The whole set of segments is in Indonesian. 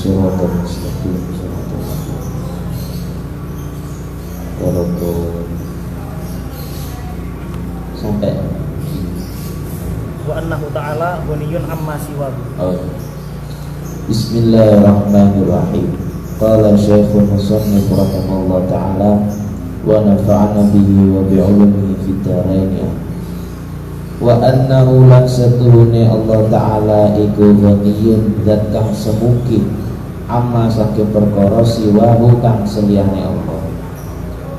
Shiratal mustaqim shiratal walaupun sampai wa annahu ta'ala ghaniyun amma siwahu. Bismillahirrahmanirrahim. Qala Syekhul Musannif rahimahullah ta'ala wa nafa'ana bihi wa bi'ulumihi fid dharain. Wa annahu lan satuhune Allah ta'ala iku ghaniyun zat kang semuki amma saking perkara siwahu kang seliyane Allah.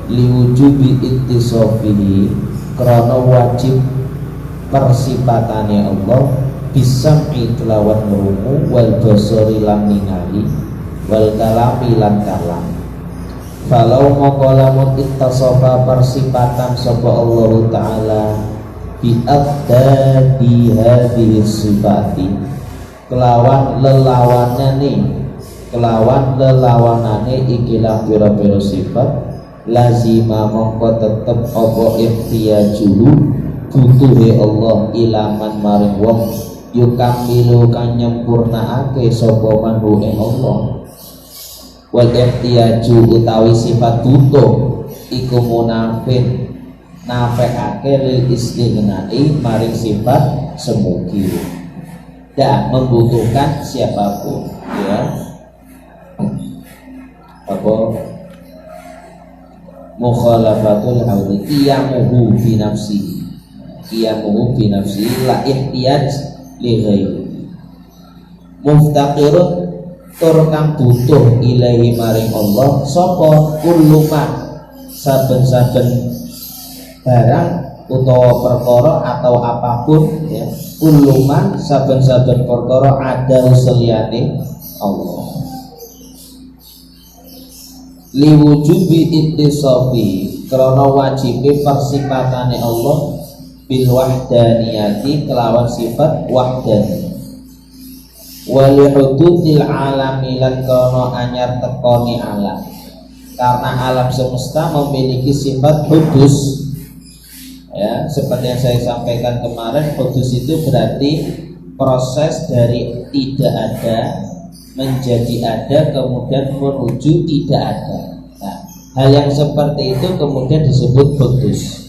Liwujubi ittisafihi krana wajib persipatane Allah bisam'i kelawan ngrungu wal basari lan ningali wal kalami lan kalam. Falau moko lamun ittasafa persipatan sapa Allah taala bi aqdadi hadhihi sifati kelawan lelawanane ikilah pira-pira sifat lazima mongko tetep apa ihtiyajulu butuhe Allah ilaman maring wong yukamilu kang nyempurnaake sapa manhu ing Allah. Wal ihtiyaju utawi sifat butuh iku munafin nafekake lil istighnai maring sifat semugi tidak membutuhkan siapapun, ya. Apa mukhalafatul hauli qiyamuhu fi nafsi la ihtiyaj li ghairi muftaqirun tur kang butuh ilahi maring Allah sapa kullu saben-saben barang utawa perkara atau apapun, ya, kullu saben-saben perkara ada usuliyane Allah. Liwujubi ittisafi krana wajibe persipatane Allah bil wahdaniyati kelawan sifat wahdaniyah. Wali hududil alami lan kono anyar tekoni alam karena alam semesta memiliki sifat hudus, ya, seperti yang saya sampaikan kemarin. Hudus itu berarti proses dari tidak ada menjadi ada kemudian menuju tidak ada. Nah, hal yang seperti itu kemudian disebut hudus.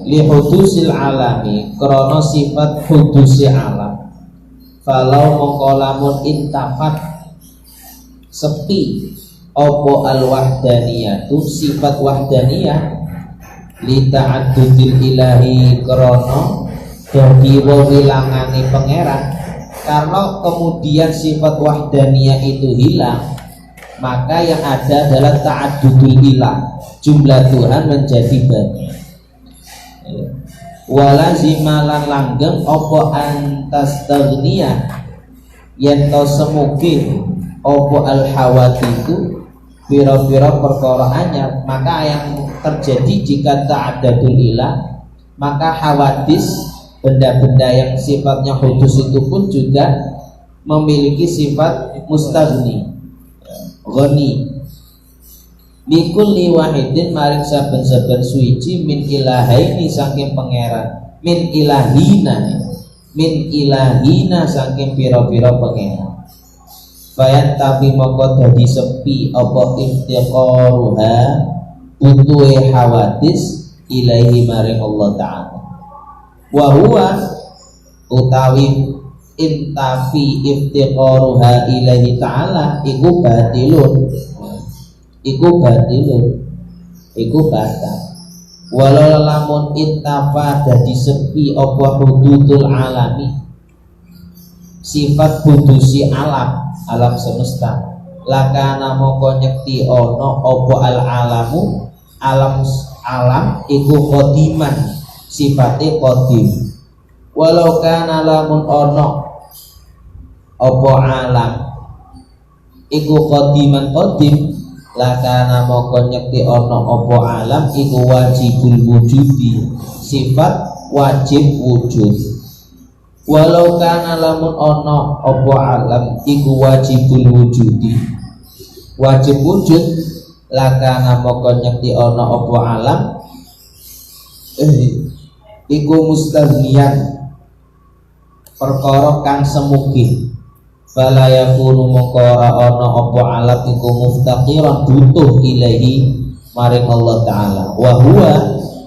Lihudusil alami krono sifat hudusi alam. Falau mongkolamun intafat sepi opo al wahdaniyatu sifat wahdaniyah li ta'addudil ilahi krono dadi wilangane pangeran. Karena kemudian sifat wahdaniyah itu hilang, maka yang ada adalah ta'addudul ilah, jumlah Tuhan menjadi banyak. Walazima lan langgeng opo antastaghniya yen to semugi opo al hawatiku pira-pira perkara anyar. Maka yang terjadi jika ta'addudul ilah, maka hawadis benda-benda yang sifatnya hudus itu pun juga memiliki sifat mustaghni, ghani. Likulli wahidin maring saben-saben suci min ilahaini saking pangeran, min ilahina saking pira-pira pangeran. Bayan tapi moko dadi sepi apa iftiqaruha butuhe hawadis ilahi maring Allah Ta'ala. Wa huwa utawi intafi iftiqaruha ilahi Ta'ala iku batal. Walau lamun intafa dadi sepi apa hududul alami sifat hudusi alam semesta, lakana moko nyekti ono apa al alamu alam iku qadiman sifate qadim. Walau kana lamun ono apa alam iku qadiman qadim, lakana moko nyekti ono apa alam iku wajibul wujudi sifat wajib wujud. Walau kana lamun ono apa alam iku wajibul wujudi wajib wujud, lakana moko nyekti ono apa alam iku mustaghniyan perkara kang semugi fala yakunu moko ora ana apa alat iku muftaqiran butuh ilahi maring Allah taala wa huwa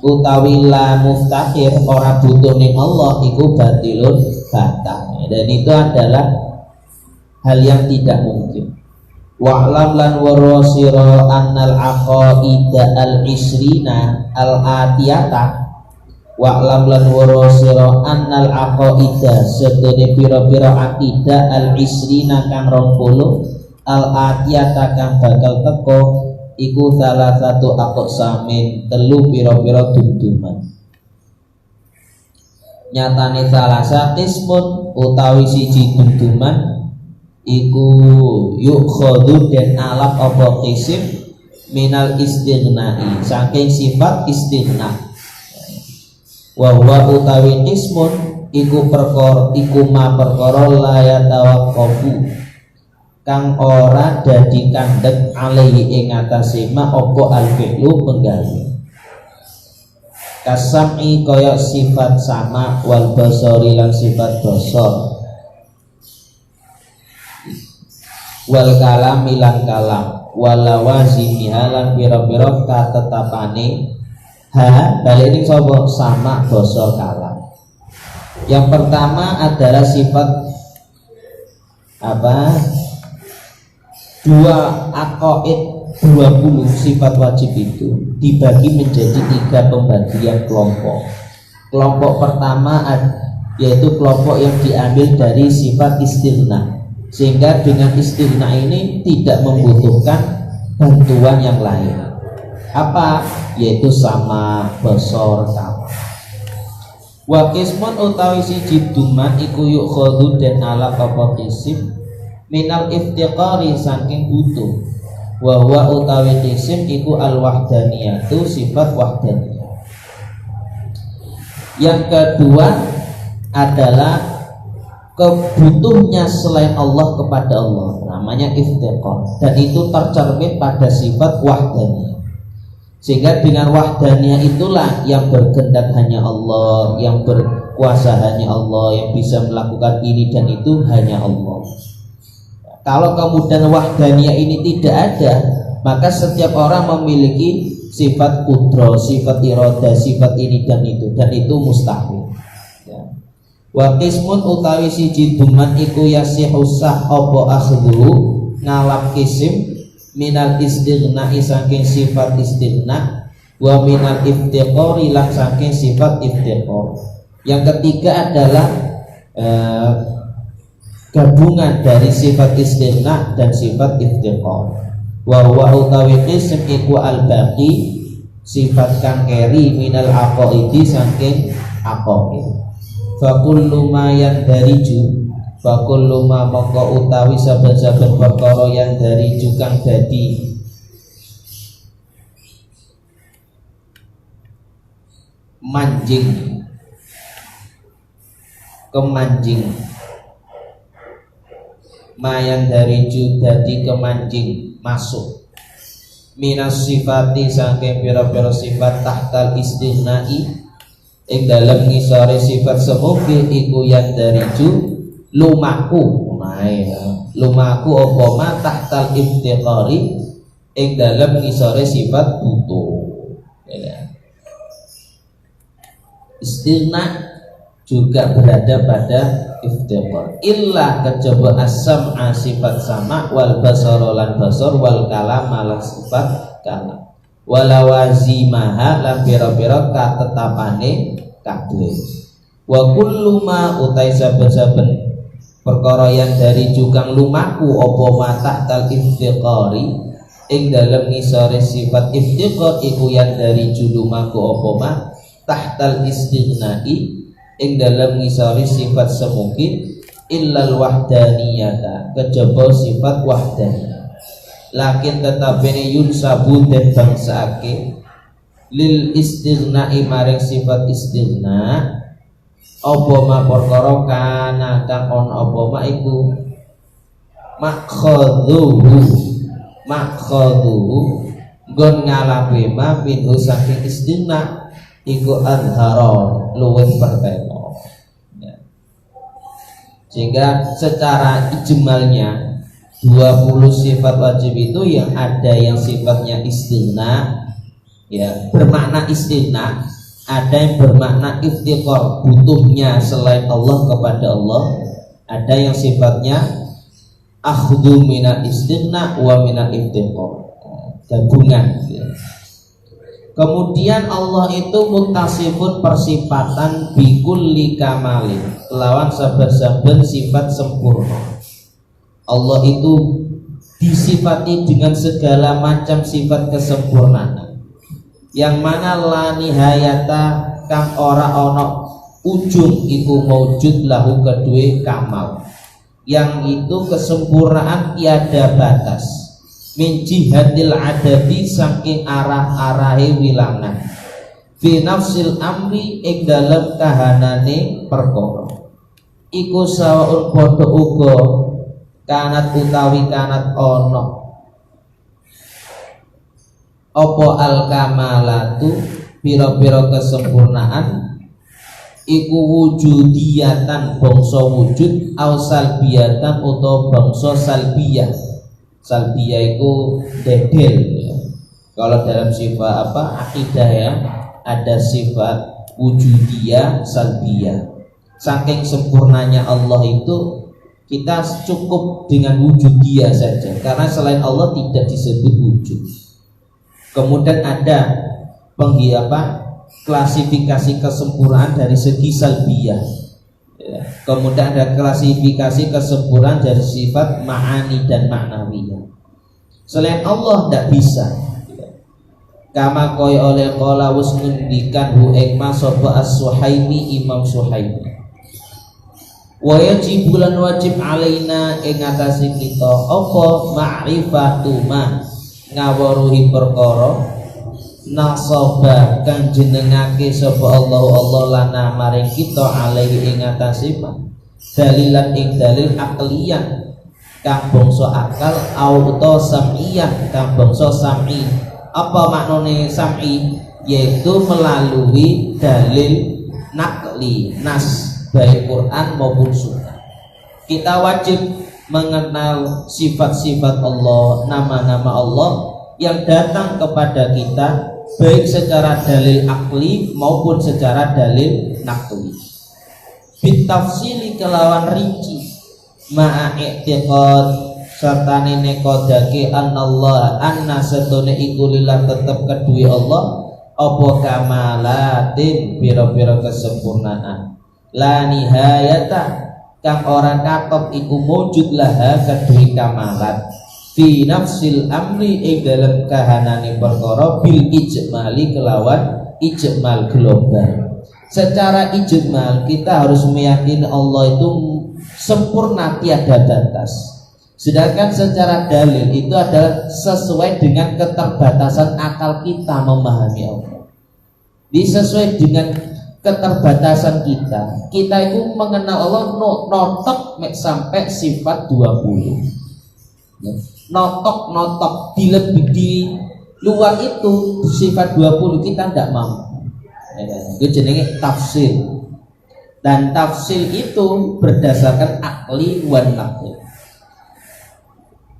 utawi la muftaqir ora butuh ning Allah iku batilun batal dan itu adalah hal yang tidak mungkin. Wa'lam lan warasira annal aqaida al-isrina al-atiyata wa'lam lan warasira annal aqaida sedene pira-pira akidah al-isrina kang 20 al-atiyata kang bakal teko iku salah satu aqsamin telu pira-pira dunduman nyatane salah satismun utawi siji dunduman iku yukhadhu den alaf apa qisim minal istighnai saking sifat istighna wa huwa utawi qismun iku perkara iku ma perkara la yatawaqqafu kang ora dadi kandhek alaihi ing atase ma apa al fi'lu penggawe kasami kaya sifat sama wal basari lan sifat basar wal kalam ilang kalam walawazimi halan pira-pira katetapane balik ini coba sama basar kalam. Yang pertama adalah sifat dua aqaid 20 sifat wajib itu dibagi menjadi 3 pembagian kelompok. Kelompok pertama yaitu kelompok yang diambil dari sifat istighna sehingga dengan istighna ini tidak membutuhkan bantuan yang lain yaitu sama basar kalam. Wa qismun utawi siji duman iku yukhadhu den ala apa qisim minal iftiqari saking butuh wa huwa utawi qisim iku al wahdaniyatu sifat wahdaniyah. Yang kedua adalah kebutuhnya selain Allah kepada Allah, namanya iftiqar, dan itu tercermin pada sifat wahdaniyah. Sehingga dengan wahdaniyah itulah yang berkehendak hanya Allah, yang berkuasa hanya Allah, yang bisa melakukan ini dan itu hanya Allah. Kalau kemudian wahdaniyah ini tidak ada, maka setiap orang memiliki sifat kudro, sifat iroda, sifat ini dan itu mustahil. Wa qismun utawi siji duman iku yasihu sah apa akhdhu ngalap kisim minal istighna saking sifat istighna wa minal iftiqari lan saking sifat iftiqar. Yang ketiga adalah gabungan dari sifat istighna dan sifat iftiqar. Wa huwa utawi qism iku al baqi sifat kang keri minal aqaidi saking aqaid. Fakullu ma yandariju fakullu ma maka utawi saben-saben perkara yang dari jukang dadi kemanjing ma yang dari dadi kemanjing masuk minas sifati saking pira-pira sifat tahtal istighnai ing dalam ngisore sifat semoga iku yang dari lumaku apa ma tahtal iftiqari ing dalam ngisore sifat butuh istighna juga berada pada iftiqar illa kejaba as-sam'a sifat sama wal basara lan basar wal kalam lan sifat kalam walawazimaha lan pira-pira katetapane kabeh wa kullu ma utai saben-saben perkara yang dari jukang lumaku apa matah tal iftiqari ing dalem ngisore sifat iftiqar iku yang dari julumaku apa ma tahtal istighnai ing dalem ngisore sifat semungkin illal wahdaniyata kejaba sifat wahdaniyah lakin tetapene yunsabu den bangsaake lil istighnai maring sifat istighna apa ma perkara kana kang ana apa ma iku makhadhuhu nggon ngalape ma minhu saking istighna iku adhara luwih pertelo Sehingga secara ijmalnya 20 sifat wajib itu yang ada yang sifatnya istighna, ya, bermakna istighna, ada yang bermakna iftiqar, butuhnya selain Allah kepada Allah, ada yang sifatnya akhdhu minal istighna wa minal iftiqar, gabungan, ya. Kemudian Allah itu muttasifun persifatan bikulli kamalin, lawan saben-saben sifat sempurna. Allah itu disifati dengan segala macam sifat kesempurnaan, yang mana la nihayata kang ora ono ujung iku maujud lahu kedue kamal, yang itu kesempurnaan tiada batas, min jihatil adadi saking arah-arahe wilangan, fi nafsil amri ing dalem kahanane perkara iku sawaun padha uga kanat utawi kanat ono opo al kamalatu piro-piro kesempurnaan iku wujudiyatan bangsa wujud au salbiyatan utawa bangsa salbiyah. Salbiyah iku dedel, ya. Kalau dalam sifat akidah, ya, ada sifat wujudiyah, salbiyah. Saking sempurnanya Allah itu kita cukup dengan wujud dia saja, karena selain Allah tidak disebut wujud. Kemudian ada klasifikasi kesempurnaan dari segi salbiyah, ya. Kemudian ada klasifikasi kesempurnaan dari sifat ma'ani dan ma'nawiyah. Selain Allah tidak bisa, ya. Kama koyo oleh kola wus ngendikan hu ing sapa as-Suhaimi, Imam Suhaimi. Wa yajibulan wajib alaina ing atase kita apa ma'rifatu ma ngawaruhi perkara nasaba kang jenengake sapa Allah lana maring kita alaihi ing atase ma dalilan ing dalil akliyan kang bangsa akal auto sam'iyah kang bangsa sam'i. Apa maknane sam'i? Yaitu melalui dalil nakli nas, baik Quran maupun sunnah. Kita wajib mengenal sifat-sifat Allah, nama-nama Allah yang datang kepada kita, baik secara dalil akli maupun secara dalil nakli. Bitafsili kelawan rinci, ma'a i'tiqad sertane nekodake anallah anna setune iku lillah tetep kedue Allah apa kamalatin pira-pira kesempurnaan la nihayata kang ora katok iku mujud laha kedue kamalat fi nafsil amri ing dalem kahanane perkara bil ijmali kelawan ijmal global. Secara ijmal kita harus meyakini Allah itu sempurna tiada batas. Sedangkan secara dalil itu adalah sesuai dengan keterbatasan akal kita memahami Allah. Sesuai dengan keterbatasan kita itu mengenal Allah notok sampai sifat 20. Notok di luar itu sifat 20 kita tidak mampu. Itu jenenge tafsir. Dan tafsir itu berdasarkan akli wan naqli.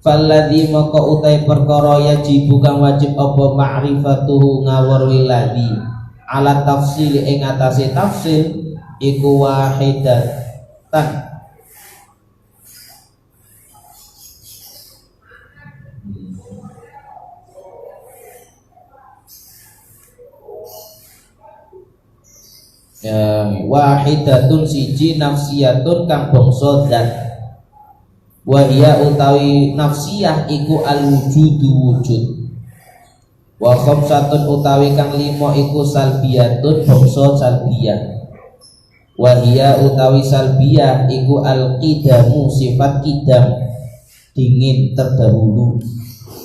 Falladzi maka utai perkara yajib kang wajib apa ma'rifatuhu ngawruhi ladzi ala tafsil ing atase tafsil iku wahidatan wahidatun siji nafsiyatun kang bangsa zat wa hiya utawi nafsiyah iku al wujudu wujud wa khamsatun utawi kang lima iku salbiyatun bangsa salbiyah wa hiya utawi salbiyah iku al qidamu sifat qidam dingin terdahulu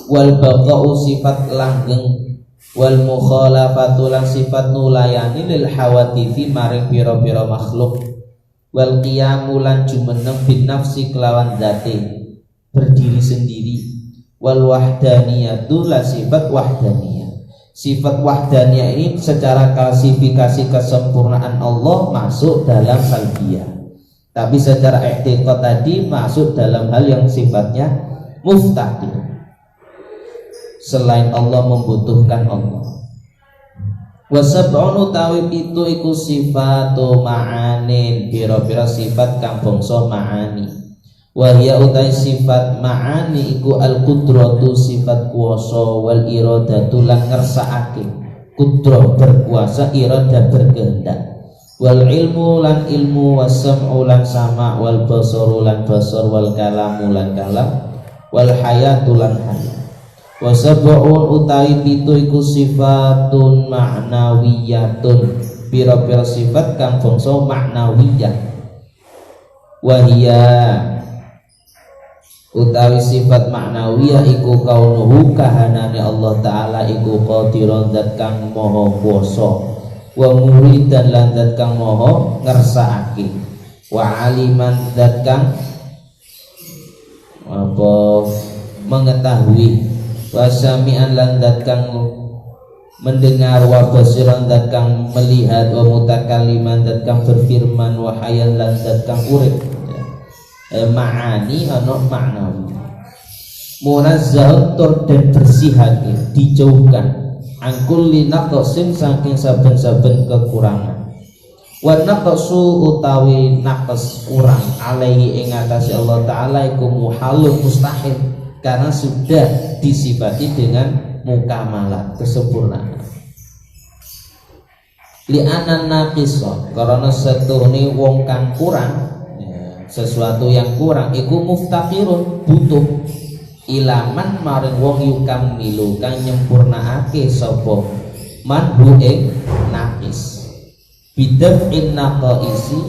wal baqa'u sifat langgeng wal mukhalafatu lan sifat nulayani lil hawatifi maring pira-pira makhluk wal qiyamu lan jumeneng bin nafsi kelawan zate berdiri sendiri wal wahdaniyatu la sifat wahdaniyah. Sifat wahdaniyah ini secara klasifikasi kesempurnaan Allah masuk dalam salbiyah, Tapi secara i'tiqad tadi masuk dalam hal yang sifatnya muftaqir. Selain Allah membutuhkan Allah. Wa sab'un utawi itu iku sifatu ma'anin, pira-pira sifat kang bangsa ma'ani. Wa hiya utai sifat ma'ani iku al-qudratu sifat kuwasa wal iradatu lan ngersakake. Qudrah berkuasa, irada berkehendak. Wal ilmu lan ilmu, wasam'u lan sama, wal basaru lan basar, wal kalamu lan kalam, wal hayatu lan hayat. Wa sab'un utawi pitu iku sifatun ma'nawiyatun, pira-pira sifat kang bangsa ma'nawiyah. Wa hiya utawi sifat ma'nawiyah iku kaunuhu kahanane Allah Ta'ala iku qadiran zat kang maha kuwasa, wa muridan lan zat kang maha ngersakake, wa aliman zat kang mengetahui, wa sami'an lan zat kang mendengar, wa basiran zat kang melihat, wa mutakalliman zat kang berfirman, wa hayyan lan zat kang urip. Ma'ani ana maknawi. Munazzah tur dan bersihake, dijauhkan angkul li naqsin saking saben-saben kekurangan. Wa naqsu utawi naqs kurang alaihi ing atase Allah Ta'ala iku muhalun mustahil, karena sudah disifati dengan mukamalah, kesempurnaan. Li anan naqisa, karena setuhne wong kang kurang, sesuatu yang kurang iku muftaqirun, butuh ilaman maring wong yukam milu kang nyempurnaake sapa man hu ing naqis bidaf'in naqaisi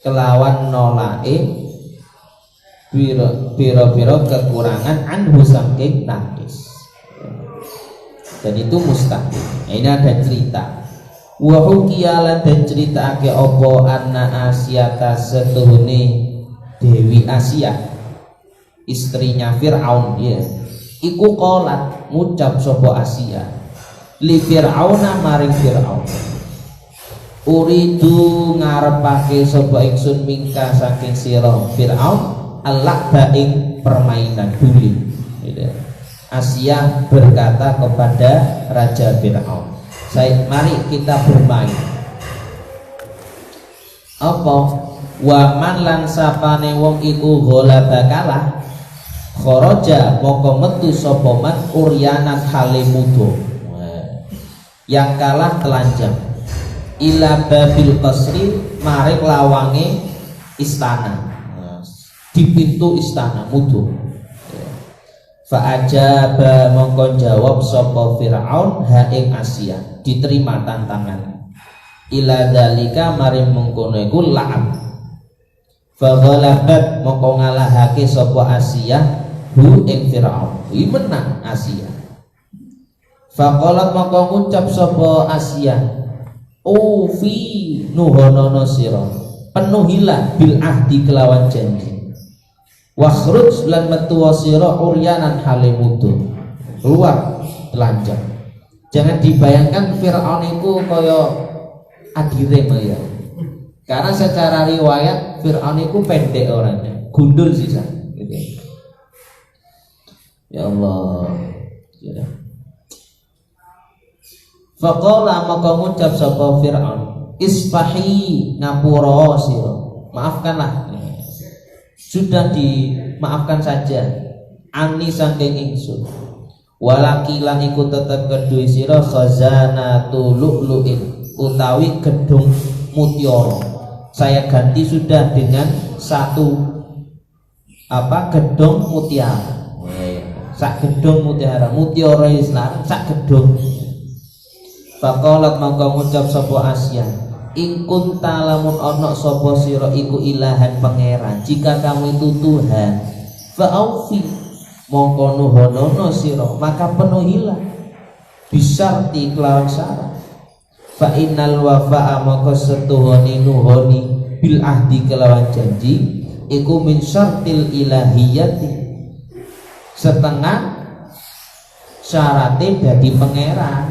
kelawan nolake pira-pira kekurangan anhu saking naqis, dan itu mustahil. Nah, ini ada cerita. Wa hukiyalan dan ceritake apa anna Asyata setuhune Dewi Asia, istrinya Fir'aun, ya. Iku qolat ngucap sapa Asia li Fir'auna maring Fir'aun, uridu ngarepake sapa ingsun mingka saking sira Fir'aun al-la'ba ing permainan duli. Asia berkata kepada Raja Fir'aun, mari kita bermain. Apa? Wa man lan sapane wong iku ghalaba kalah, kharaja moko metu sapa man uryanan halimudo, yang kalah telanjang, ila babil qasri maring lawange istana, di pintu istana mudo. Fa ajaba mongko jawab sapa Fir'aun ha ing Asia, diterima tantangan. Ila dalika maring mengkono iku la'ab. Fa ghalabat mongko ngalahake sapa Asia hu ing Fir'aun, iki menang Asia. Fa qalat mongko ngucap sapa Asia, fi nuhonono sira, penuhilah bil ahdi kelawan janji. Wakhruj lan metu sira uryanan halimudu, keluar telanjang. Jangan dibayangkan Fir'aun itu kaya adire ya. Karena secara riwayat Fir'aun itu pendek orangnya, gundul sisa gitu. Ya Allah, ya. Faqala maka ngucap sapa Fir'aun, isfahi ngapura sira, maafkanlah. Sudah dimaafkan saja, ani saking ingsun. Walakilan iku tetep kedue sira khazanatu lu'lu'in, utawi gedung mutiara. Saya ganti sudah dengan satu gedung mutiara. Sak gedung mutiara, mutiara Islam sak gedung. Faqalat maka ngucap sapa Asia, in kunta lamun ana sapa sira iku ilahan pangeran, jika kamu itu Tuhan, fa aufi mongko nuhonono sira, maka penuhilah bisarti kelawan syarat. Fa innal wafa'a maka setuhoni nuhoni bil ahdi kelawan janji iku min syartil ilahiyati, setengah syaratnya dadi pangeran.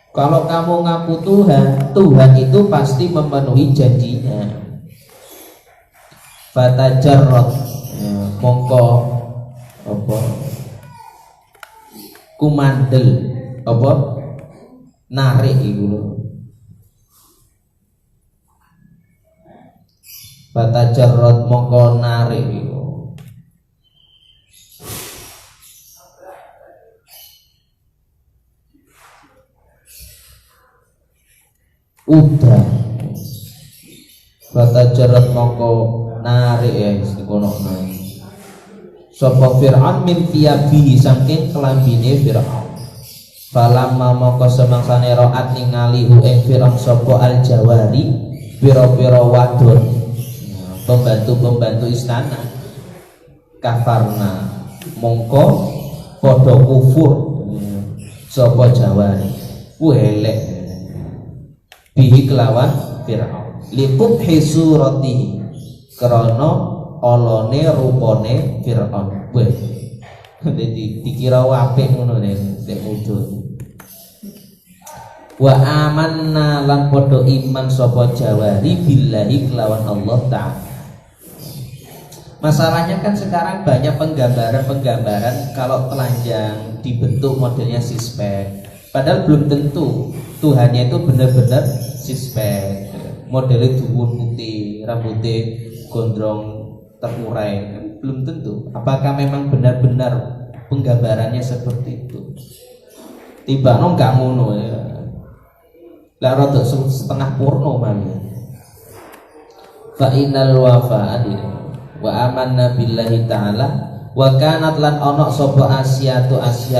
Kalau kamu ngaku Tuhan, Tuhan itu pasti memenuhi janjinya. Fatajarrat mongko apa kumandel apa narik iku lho. Fatajarrat mongko narik iku udah. Fatajarrat mongko narik ya kono naik. Sapa Fir'aun min tiyabihi saking kelambine Fir'aun. Falamma mongko semangsane ro'at ningali hu ing Fir'aun sapa al-jawari pira-pira wadon pembantu-pembantu istana kafarna mongko padha kufur sapa jawari welek bihi kelawan Fir'aun liqubhi suratihi krana olone rupane Fir'aun. Weh. Dikira apik ngono nek mudhun. Wa amanna lan padha iman sapa jawari billahi kelawan Allah Ta'ala. Masalahnya kan sekarang banyak penggambaran kalau telanjang dibentuk modelnya sispek. Padahal belum tentu Tuhannya itu benar-benar sispek. Modelnya dhuwur putih, rambutnya gondrong terurai, kan belum tentu. Apakah memang benar-benar penggambarannya seperti itu? Tiba no nggak ngono ya. Lah rada setengah porno malah. Fa innal wafa wa amanna billahi ta'ala wa kanat lan ana sapa Asia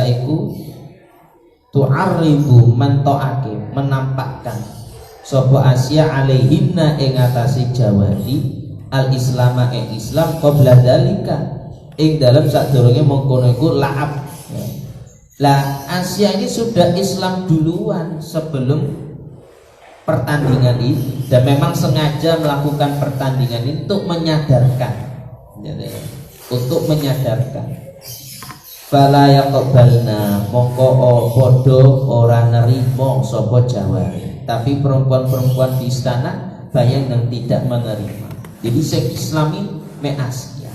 iku tu'arribu man ta'ake menampakkan sapa Asia alaihinna ing atase jawari al-islama Islam qabla dalika ing dalam sadurunge mengkono iku la'ab. Lah Asia ini sudah Islam duluan sebelum pertandingan ini dan memang sengaja melakukan pertandingan ini untuk menyadarkan fala yaqbalna mongko padha ora nerima sapa jawari tapi perempuan-perempuan di istana banyak yang tidak menerima. Jadi seks Islami me Asia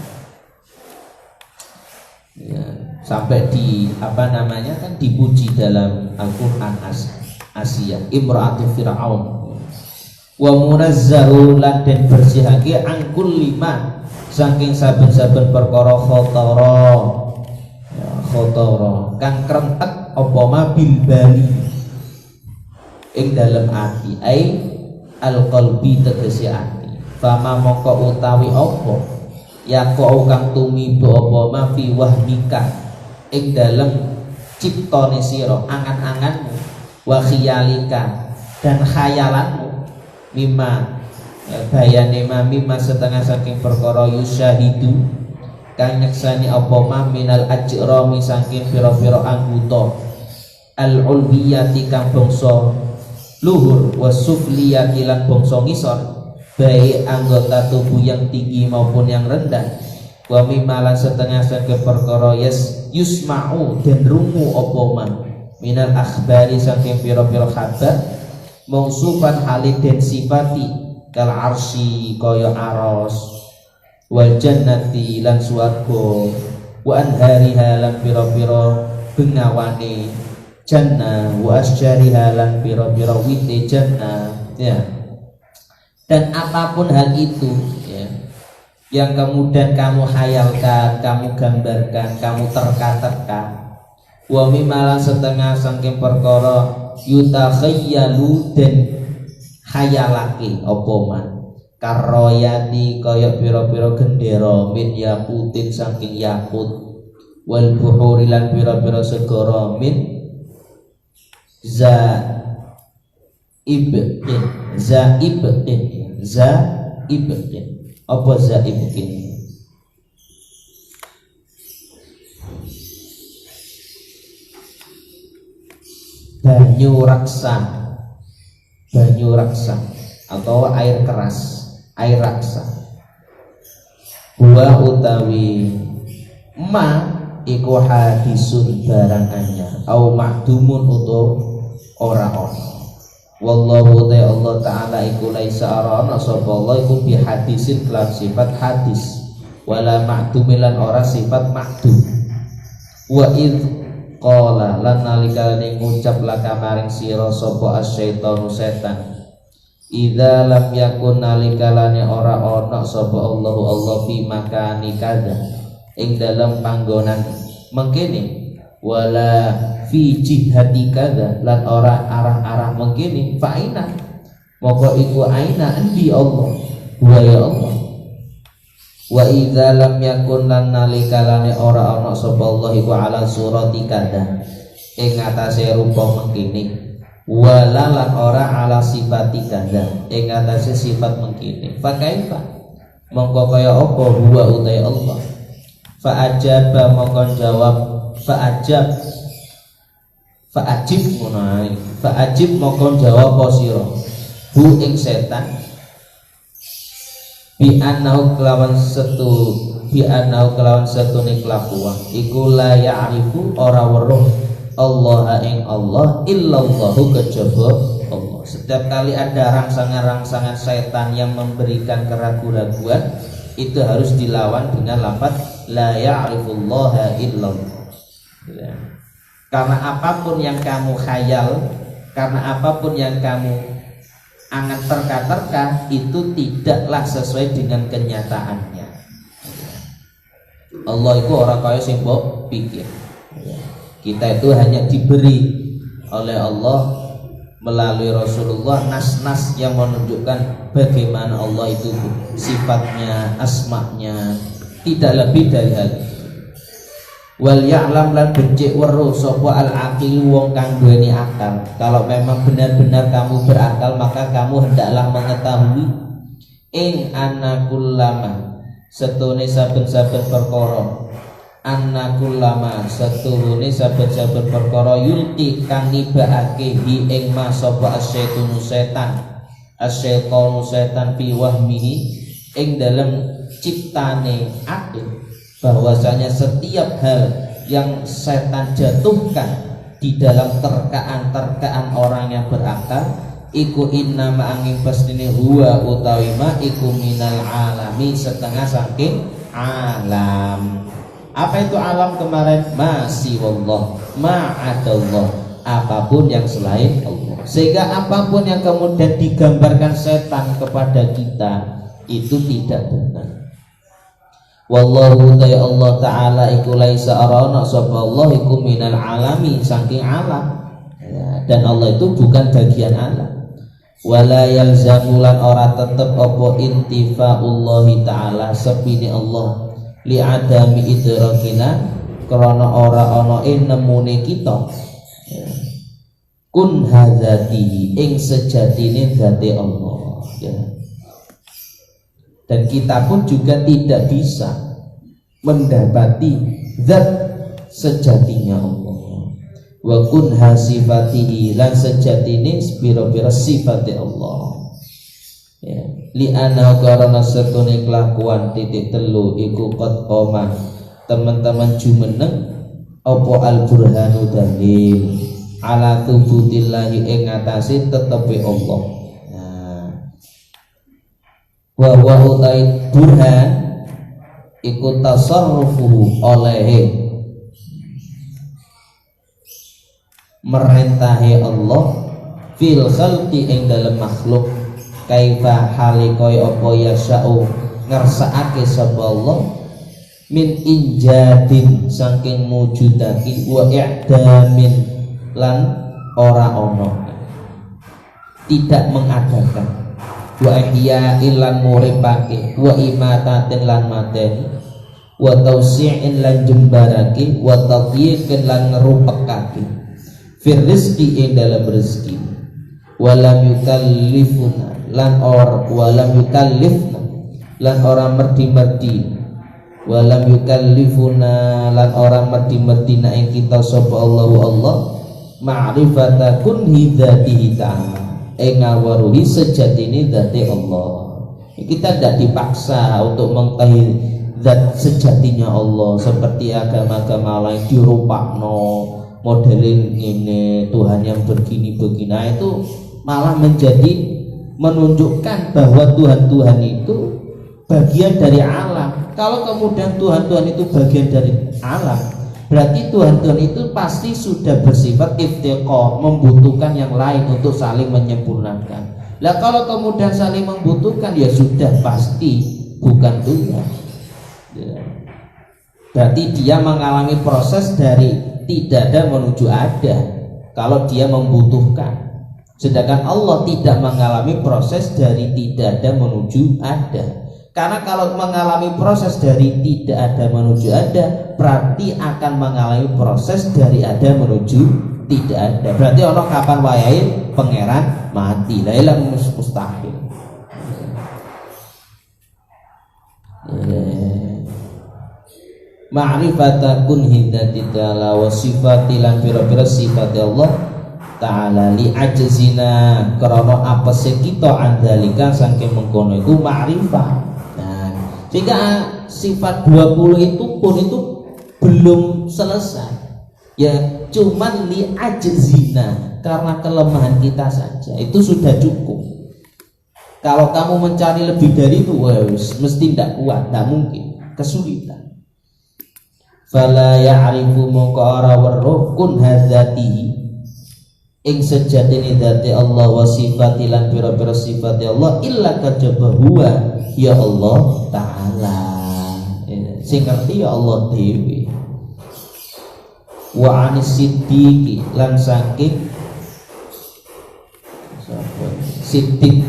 ya, sampai di apa namanya kan dipuji dalam Al-Quran Asia imra'atu Fir'aun wa munazzahu lan den bersihake angkul lima saking saben-saben perkara khotara kang krentek apa mabil bali ing dalam ati ai al-qalbi tegese ati. Fama moko utawi apa ya kau kang tumiba apa ma fi wahmika ing dalem ciptane sira angan-anganmu wa khiyalika dan khayalanmu mimma bayane mimma setengah saking perkara yusyahidu kang nyeksani apa ma minal ajrami saking pira-pira anggota al-ulbiyati kang bangsa luhur wasufliyati lan bangsa ngisor baik anggota tubuh yang tinggi maupun yang rendah. Wa mimalan setengah saking perkara yusma'u dan rungu apa man minal akhbari saking pira-pira kabar mausufan halid dan sifati kal arsy kaya aros wal jannati lan swarga wa anhariha lan pira-pira bengawane jannah wa asyariha lan pira-pira wite jannah ya. Dan apapun hal itu ya, yang kemudian kamu khayalkan, kamu gambarkan, kamu terka-terka wa mimalan setengah saking perkara yutakhayyalu dan khayalake apa man karoyati kaya pira-pira gendera min yakutin saking yakut wal buhuri lan pira-pira segara min zaibin apa zaibin banyu raksa atau air keras, air raksa buah utawi ma iku hadisun barang anyar au makdumun utuh ora ono wallahu ta Allah taala iku laisa arana sapa Allah iku bi hadisin kelan sifat hadis wala ma'dumilan ora sifat ma'dum. Wa id qala lan nalikane ngucap laka maring sira sapa asyaitanu setan idza lam yakun nalikalane ora ana sapa Allah fi makani kadza ing dalam panggonan mengkene wala fi jihati kadza lan ora arah-arah mengkene fa aina moko iku aina endi Allah wa ya Allah. Wa idza lam yakun lan nalikalane ora ana sapa Allah iku ala surati kadza ing atase rupa mengkene walalan ora ala sifati kadza ing atase sifat mengkene fa kaifa mongko kaya apa huwa utai Allah fa ajaba mongko jawab fa ajib munai fa ajib mongko jawab apa sira hu ing setan bi anau kelawan setune kelakuan iku la ya'rifu ora weruh Allah ing Allah illallahu kejaba Allah. Setiap kali ada rangsangan-rangsangan setan yang memberikan keraguan-raguan itu harus dilawan dengan lafaz la ya'rifullaha illallah. Karena apapun yang kamu khayal, karena apapun yang kamu angan terka-terka itu tidaklah sesuai dengan kenyataannya. Allah itu orang kaya sing mbok pikir. Kita itu hanya diberi oleh Allah melalui Rasulullah nas-nas yang menunjukkan bagaimana Allah itu sifatnya, asma'nya, tidak lebih dari hal itu. Wal ya'lam lan becik weruh sapa al-aqil wong kang duweni akal. Kalau memang benar-benar kamu berakal maka kamu hendaklah mengetahui ing anakullama setune saben-saben perkara annakullama setuhune saben-saben perkara yulqi kang nibaake hi ing ma sapa asyaitunu setan fi wahmihi ing dalam ciptane akil bahwasanya setiap hal yang setan jatuhkan di dalam terkaan-terkaan orang yang berakal iku inna ma'angin pastine huwa utawi ma iku minal alami setengah saking alam. Apa itu alam kemarin? Masih wallah, ma'adallah, apapun yang selain Allah. Sehingga apapun yang kemudian digambarkan setan kepada kita itu tidak benar. Wallahu ta'ala Allah ta'ala iku laisa arana sapa Allah iku minal alami saking alam ya, dan Allah itu bukan bagian alam. Wala yalzamulan ora tetep apa intifa'ullahi ta'ala sepine Allah li adami idrakina karena ora ana nemune kita ya. Kun hadzati ing sejatine zate Allah ya. Dan kita pun juga tidak bisa mendapati zat sejatinya Allah. Wa kun hasifatihi lan sejatine pira-pira sifate Allah ya. Li ana karena setune kelakuan titik telu iku qad qoma teman-teman jumeneng apa al burhanu dalil ala tubutillahi ing atase tetepe Allah. Nah wa utai burhan iku tasarrufuhu oleh merintahi Allah fil khalqi ing dalam makhluk kaifa halikoy apa yasau ngersakake sapa Allah min injadin saking mujudakin wa i'damin lan ora ono tidak mengadakan wa ihya ilan muripake wa imatatin lan mateni wa tausi'in lan jembarake wa tadyiqin lan ngerupekake fir rizqi ing dalam rezeki walam yukallifuna lan walam yukallifna lan orang merdi-merdi walam yukallifuna lan orang merdi-merdi na ing kita sapa Allah ma'rifata kunhi dzatihi ta'ala ngawaruhi sejatine dzati Allah. Kita tidak dipaksa untuk mengetahui zat sejatinya Allah seperti agama-agama lain dirupakno modelin ini Tuhan yang begini-begini. Nah, itu malah menunjukkan bahwa Tuhan-Tuhan itu bagian dari alam. Kalau kemudian Tuhan-Tuhan itu bagian dari alam, berarti Tuhan-Tuhan itu pasti sudah bersifat iftiqar, membutuhkan yang lain untuk saling menyempurnakan. Lah kalau kemudian saling membutuhkan, ya sudah pasti bukan Tuhan. Ya. Berarti dia mengalami proses dari tidak ada menuju ada kalau dia membutuhkan. Sedangkan Allah tidak mengalami proses dari tidak ada menuju ada. Karena kalau mengalami proses dari tidak ada menuju ada, berarti akan mengalami proses dari ada menuju tidak ada. Berarti Allah kapan wayahe pangeran mati. La ilaha mustahil. Ma'rifata kunhi dzati ta'ala wa sifati lan pira-pira sifat Allah ta'ala li ajzina karena apa sing kita andalika saking mengkono itu ma'rifah. Sehingga sifat 20 itu pun itu belum selesai. Ya cuman li ajzina, karena kelemahan kita saja itu sudah cukup. Kalau kamu mencari lebih dari itu, mesti tidak kuat, tidak mungkin, kesulitan. Fala ya'rifu mongko ora weruh kun hadzatihi ing sejatine dzati Allah wa sifati lan pira-pira sifati Allah illa kajaba huwa ya Allah taala. Sing ngerti ya Allah dewi. Wa anis siddiqi lan saking Siddiq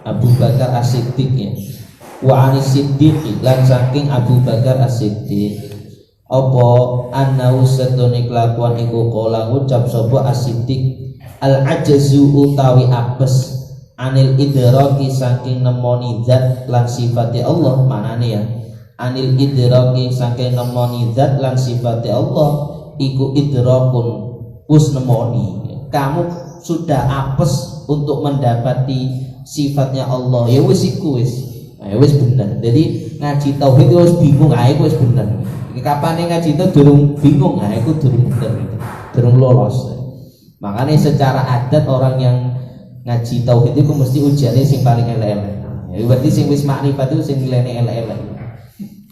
Abu Bakar As-Siddiq ya. Wa anis siddiqi lan saking Abu Bakar As-Siddiq apa annahu satune kelakuan iku kala ngucap sapa As-Siddiq al ajzu utawi apes anil idraki saking nemoni zat lan sifati Allah. Manane ya anil idraki saking nemoni zat lan sifati Allah iku idrakun us nemoni. Kamu sudah apes untuk mendapati sifatnya Allah, ya wis iku wis bener. Jadi ngaji tauhid wis bingung ae wis bener. Kapan ngaji itu durung bingung, nah itu durung bener, durung lolos. Makanya secara adat orang yang ngaji tauhid itu mesti ujiannya sing paling elek-elek. Ya berarti sing wis makrifat itu sing nilainya elek-elek.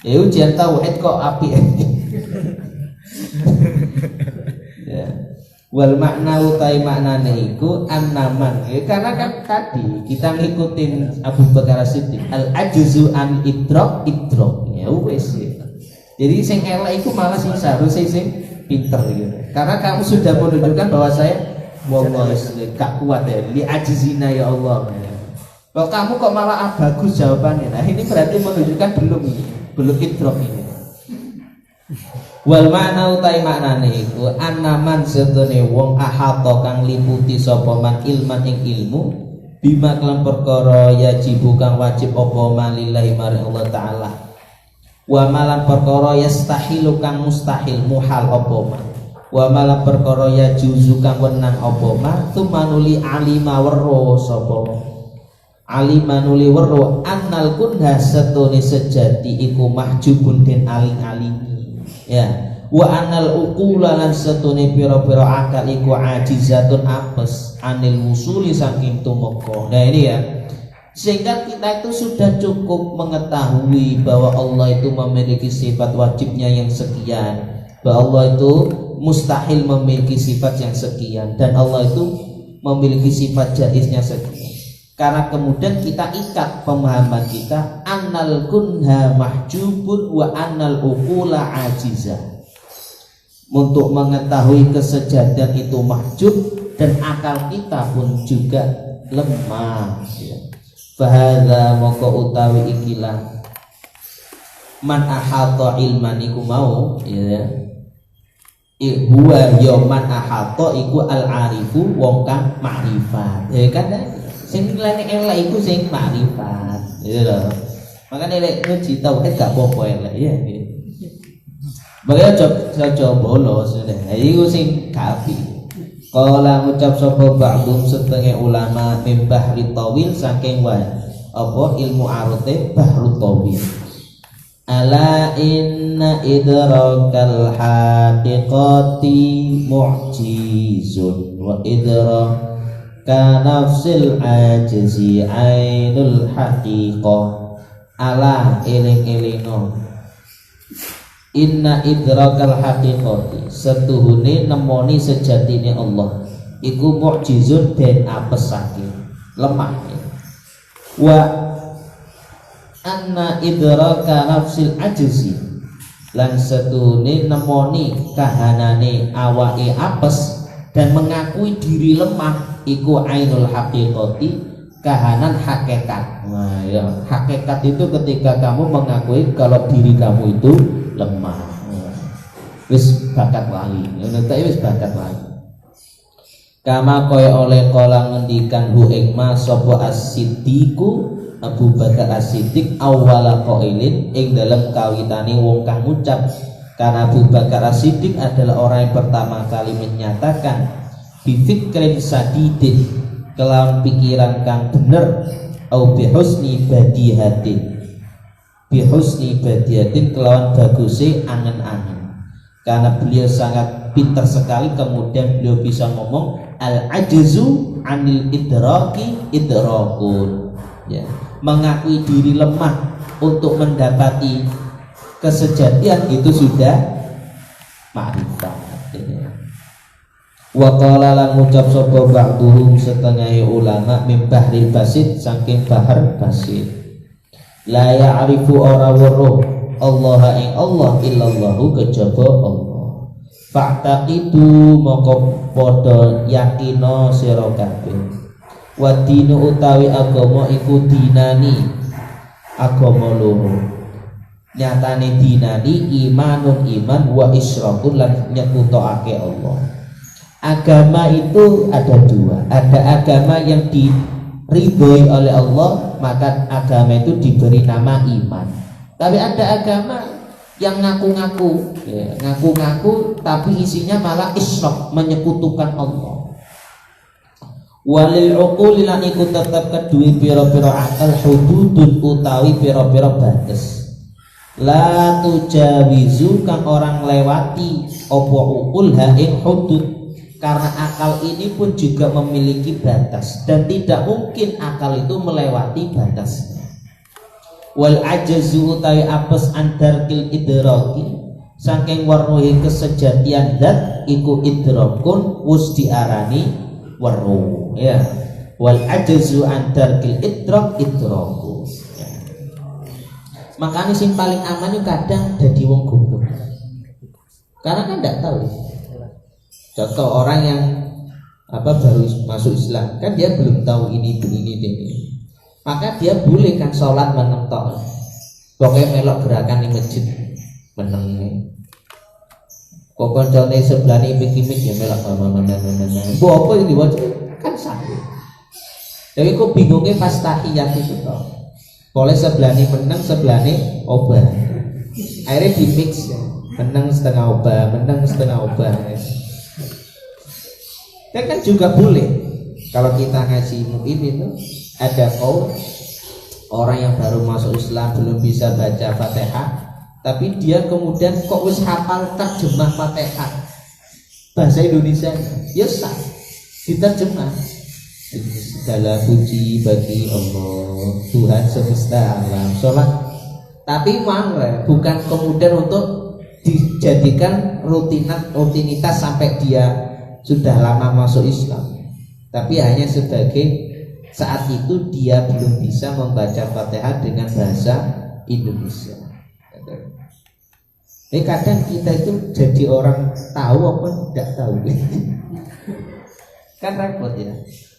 Ya ujian tauhid kok apik. Ya. Wal makna utai maknane iku annaman. Ya, karena kan tadi kita ngikutin Abu Bakar As-Siddiq al ajzu an idrak. Ya wis. Jadi sing elek itu malah sing seharusnya sing pinter gitu. Karena kamu sudah menunjukkan bahwa saya wallahi gak kuat ya. Li ajzina ya Allah. Kalau kamu kok malah bagus jawabannya. Nah, ini berarti menunjukkan belum idrak ini. Wal makna utai maknane iku annaman setune wong ahata kang liputi sapa man ilman ing ilmu bima kelan perkara yajibu kang wajib apa malillahi maring Allah taala. Wa malam perkara yastahilu kang mustahil muhal apa ma wa malam perkara yajuzu kang wenang apa ma tumanuli alima wero sapa alima nuli wero annal kunha setune sejati iku mahjubun den aling-alingi ya wa annal uqula lan setune pira-pira akal iku ajizatun apes anil wusuli saking tumeka. Nah ini ya, sehingga kita itu sudah cukup mengetahui bahwa Allah itu memiliki sifat wajibnya yang sekian, bahwa Allah itu mustahil memiliki sifat yang sekian, dan Allah itu memiliki sifat jaiznya sekian. Karena kemudian kita ikat pemahaman kita annal kunha mahjubun wa annal uqula ajizah. Untuk mengetahui kesejadian itu mahjub dan akal kita pun juga lemah ya. Fahadha moko utawi ikilah man ahata ilman iku mau ya huwa ya man ahata iku al arifu wong kang makrifat ya kan sing lene elek iku sing makrifat ya lho. Makane lek ngaji tauhid gak apa-apa elek ya bagaya coba bolos ya iku sing kafi. Kala ngucap sapa ba'dhum setengah ulama min bahri tawil saking apa ilmu arute bahru tawil. Ala inna idrakal haqiqati mu'jizun wa kanafsil ajzi ainul haqiqah ala eling-elingno inna idrakal haqiqati setuhune nemoni sejatine Allah iku mukjizun den apesake lemah wa anna idraka nafsil ajzi lan setuhune nemoni kahanane awake apes dan mengakui diri lemah iku ainul haqiqati kahanan hakikat. Nah ya, hakikat itu ketika kamu mengakui kalau diri kamu itu lemah. Wis bakat wali. Ngono ta wis bakat wali. Kama kaya oleh kala ngendikan hu ing ma sapa as-siddiqu Abu Bakar As-Siddiq awwala qailin ing dalam kawitane wong kang ngucap. Karena Abu Bakar As-Siddiq adalah orang yang pertama kali menyatakan bifikrin sadidin kelawan pikiran kang bener au bihusni badihatin kelawan baguse angen-angen karena beliau sangat pintar sekali kemudian beliau bisa ngomong al ajzu anil idrakun ya, mengakui diri lemah untuk mendapati kesejatian itu sudah ma'rifat ya. Wa qala lan ngucap sapa ba'duhum setengah ulama min bahril basit saking bahar basit la ya'rifu ora weruh Allah ing Allah illallahu kejaba Allah fa'taqidu moko padha yakina sira kabeh wa dinu utawi agama iku dinani agama loro nyatane dinani imanun iman wa isyrakun lan nyekutokake Allah. Agama itu ada dua, ada agama yang diridhoi oleh Allah, maka agama itu diberi nama iman. Tapi ada agama yang ngaku-ngaku, ya, ngaku-ngaku tapi isinya malah isyrak, menyekutukan Allah. Walil uquli lan iku tetep kedue pira-pira akal hududun utawi pira-pira batas. La tujawizu kang orang lewati apa uqul ha ing hudud. Karena akal ini pun juga memiliki batas dan tidak mungkin akal itu melewati batasnya. Wal ajazu utawi apes andarkil idraki saking warnuhi kesejatian zat iku idrakun wus diarani weruh ya. Wal ajazu andarkil idraku ya. Makanya sing paling aman itu kadang jadi wong goblok karena kan tidak tahu. Contoh orang yang baru masuk Islam kan dia belum tahu ini, maka dia boleh kan sholat menentok, pokoknya melok gerakan di masjid meneng. Kok koncone sebelah ini pikir ya melok apa yang diwajib kan satu. Tapi kok bingungnya pas tahiyat itu toh, boleh sebelah ini meneng sebelah ini obah, akhirnya di mix meneng setengah obah. Kan juga boleh kalau kita ngasih mu'in itu ada kaum orang yang baru masuk Islam belum bisa baca Fatihah tapi dia kemudian kok wis hafal terjemah Fatihah bahasa Indonesia ya sah diterjemah segala puji bagi Allah Tuhan semesta alam sholat tapi bukan kemudian untuk dijadikan rutinitas sampai dia sudah lama masuk Islam, tapi hanya sebagai saat itu dia belum bisa membaca Fatihah dengan bahasa Indonesia. Kadang kita itu jadi orang tahu apa tidak tahu, kan repot ya.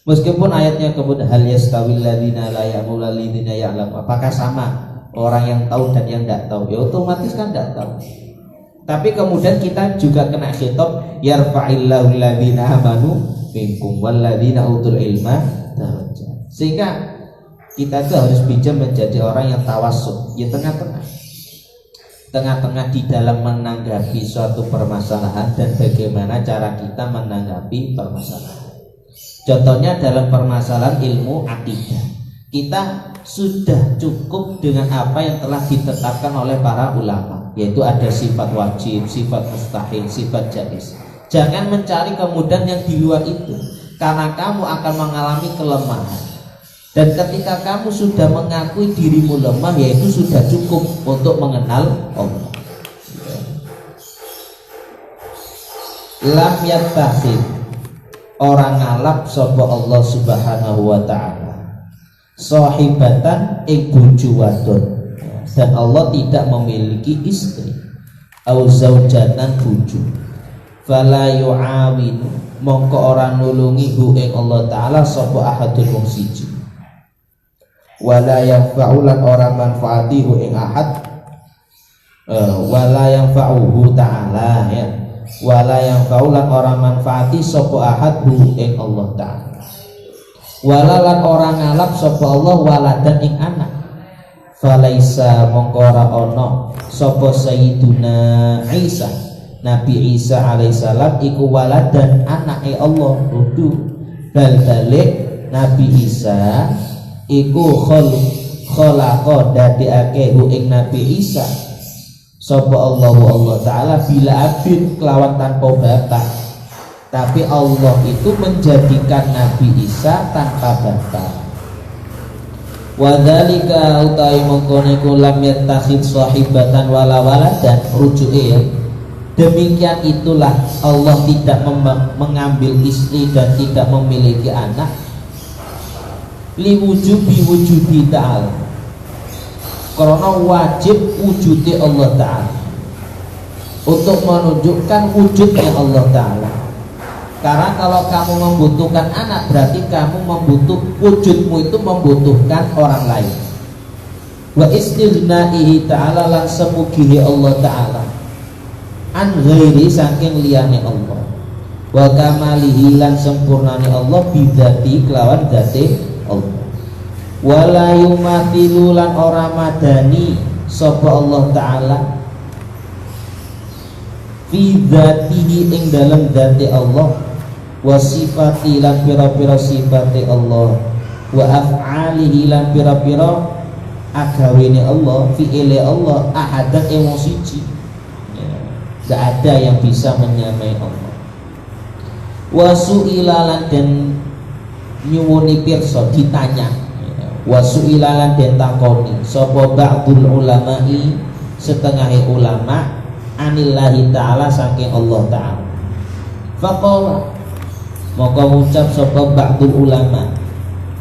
Meskipun ayatnya kemudian hal yastawil ladzina la ya'lamu ladzina ya'lamu, apakah sama orang yang tahu dan yang tidak tahu? Ya otomatis kan tidak tahu. Tapi kemudian kita juga kena khitab yarfa'illahu alladzina amanu minkum walladzina utul ilma darajat. Sehingga kita itu harus bisa menjadi orang yang tawassut, ya tengah-tengah di dalam menanggapi suatu permasalahan dan bagaimana cara kita menanggapi permasalahan. Contohnya dalam permasalahan ilmu akidah, kita sudah cukup dengan apa yang telah ditetapkan oleh para ulama, yaitu ada sifat wajib, sifat mustahil, sifat jaiz. Jangan mencari kemudian yang di luar itu. karena kamu akan mengalami kelemahan. Dan ketika kamu sudah mengakui dirimu lemah, yaitu sudah cukup untuk mengenal Allah. Lam yattakhid, orang ngalap sapa Allah Subhanahu wa taala sahibatan ing bojo wadon, dan Allah tidak memiliki istri au zaujatan bojo. Fala yu'awin, mongko orang nulungi hu ing Allah taala sapa ahadun wong siji. Wala yanfa'ulan orang manfaati hu ing ahad, wala yanfa'uhu ta'ala, ya. Wala yanfa'ulan orang manfaati sapa ahad hu ing Allah taala. Wala lan orang ngalap sapa Allah waladan ing anak. Falaisa mongko ora ana sapa sayyiduna Isa, Nabi Isa alaihissalam iku waladan anake Allah. Dudu bal-balik Nabi Isa iku khalaqa dadekake hu ing Nabi Isa sapa Allah taala bila abid kelawan tanpa bapak. Tapi Allah itu menjadikan Nabi Isa tanpa bapak. Wa dzalika utai mongkone lam yattakhid sahibatan wala waladan, rujuke demikian itulah Allah tidak mengambil istri dan tidak memiliki anak, liwujubi wujudi ta'ala, karena wajib wujudnya Allah ta'ala, untuk menunjukkan wujudnya Allah ta'ala. Karena kalau kamu membutuhkan anak, berarti kamu wujudmu itu membutuhkan orang lain. Wa istighnaihi ta'ala, lan semugihi Allah ta'ala an ghairi saking liyane Allah, wa kamalihi lan sempurnane Allah bidati kelawan dzate Allah. Wala yumathilu lan ora madani sapa Allah taala fi dzatihi ing dalam dzati Allah, wa sifati lan pira-pira sifate Allah, wa af'alihi lan pira-pira agawene Allah, fi'ile Allah ahadan ing wong siji. Gak ada yang bisa menyamai Allah. Wa su'ilalan dan nyuwuni pirsa ditanya, wa su'ilalan den takoni sapa ba'dul ulama'i setengah ulama anillahi ta'ala saking Allah ta'ala. Faqala maka ngucap sapa ba'dul ulama,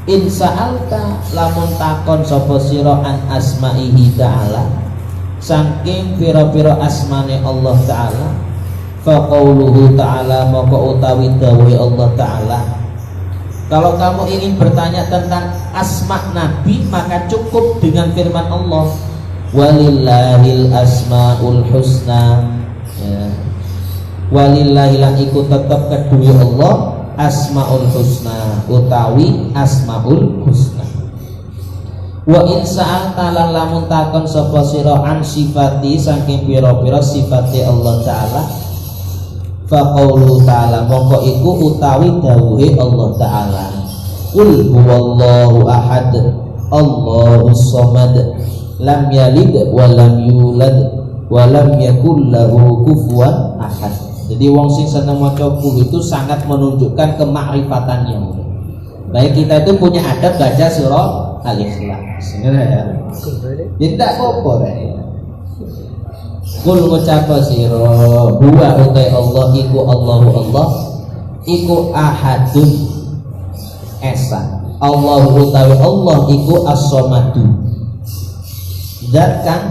in sa'alta lamun takon sapa sira an asma'ihi ta'ala saking pira-pira asmane Allah ta'ala, faqauluhu ta'ala maka utawi dawuh Allah ta'ala. Kalau kamu ingin bertanya tentang asma Nabi, maka cukup dengan firman Allah, walillahil asmaul husna, ya. Walillahi lan iku tetep kedue Allah asmaul husna utawi asmaul husna. Wa in sa'alta lan lamun takon sapa sira an sifati saking pira-pira sifate Allah taala, fa qaulu ta'ala mongko iku utawi dawuhe Allah taala, qul huwallahu ahad Allahus samad lam yalid wa lam yulad wa lam yakul lahu kufuwan ahad. Jadi wong sing seneng maca qul itu sangat menunjukkan kemakrifatannya. Baik kita itu punya adab baca surah Al-Ikhlas, ya. Jadi tak apa-apa ya. Kul ngucap sira huwa utai Allah iku Allahu Allah iku ahadun esa. Allahu utawi Allah iku as-samadu. Zat kan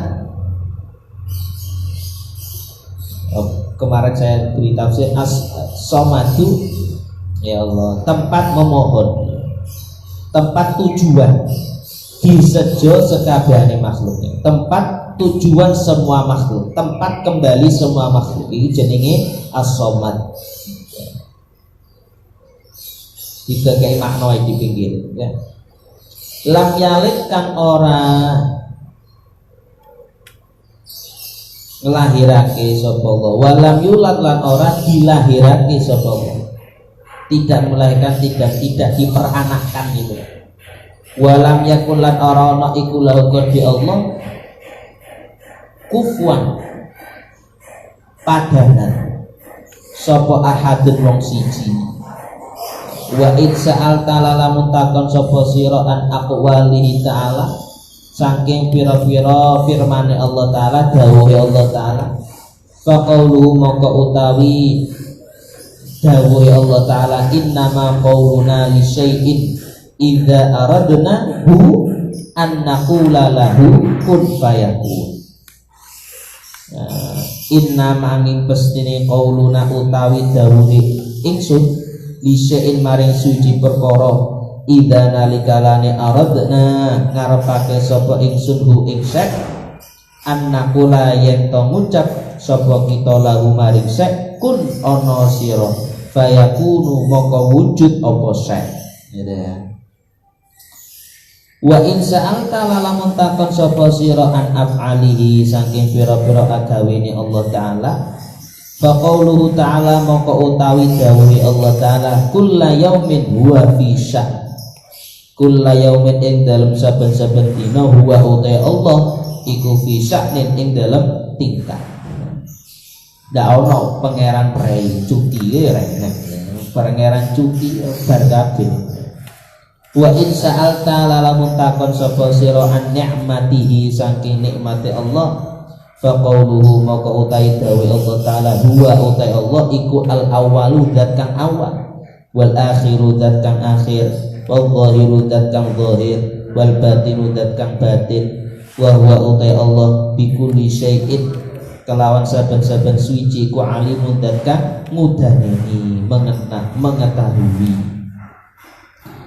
kemarin saya beri tafsir as-samadu, ya Allah, tempat memohon, tempat tujuan di sejo sekabehane makhluknya, tempat tujuan semua makhluk, tempat kembali semua makhluk. Ini jenenge as-samad. Tiga kayak makna di pinggir, ya. Lam yalid kan ora ngelahirake sapa Allah, walam yulad lan ora dilahirake sapa Allah. Tidak melahirkan, tidak diperanakkan gitu. Walam yakun lan ora ana iku lahu di Allah kufuan padanan sapa ahadun wong siji. Wa in sa'alta lamun takon sapa sira an aqwalihi ta'ala saking pira-pira firmane Allah taala dawuhe Allah taala fa qauluhu maka utawi dawuhe Allah taala innama qauluna li syai'in idza aradna hu an naqula lahu kun fayakun. Inna ma'angin pestine qauluna utawi dawuhe ingsun lisein maring suci perkara idza nalikalane aradna ngarepake sapa ingsun hu ing sek annakula yen to ngucap sapa kita lahu maring sek kun ana sira fayakunu maka wujud apa sek gitu ya. Wa in sa'alta lamun takon sapa sira an af'alihi saking pira-pira agawene Allah taala fa qauluhu ta'ala maka utawi dawuhe Allah taala kullu yaumin huwa fi sya'n kullu yaumin ing dalem saben-saben dina huwa uta Allah iku fi sya'nin ing dalem tingkah. Ndak ono pangeran prei cuti rek pangeran cuti bar kabeh. Wa in sa'alta lamun takon sapa sira an ni'matihi saking nikmate Allah fa qauluhu maka utai dawe Allah taala huwa utai Allah iku al awwalu zat kang awal wal akhiru zat kang akhir wal zahiru zat kang zahir wal batinu zat kang batin wa huwa utai Allah bikulli syai'in kelawan saben-saben suci ku alimun zat kang ngudaheni mengetahui.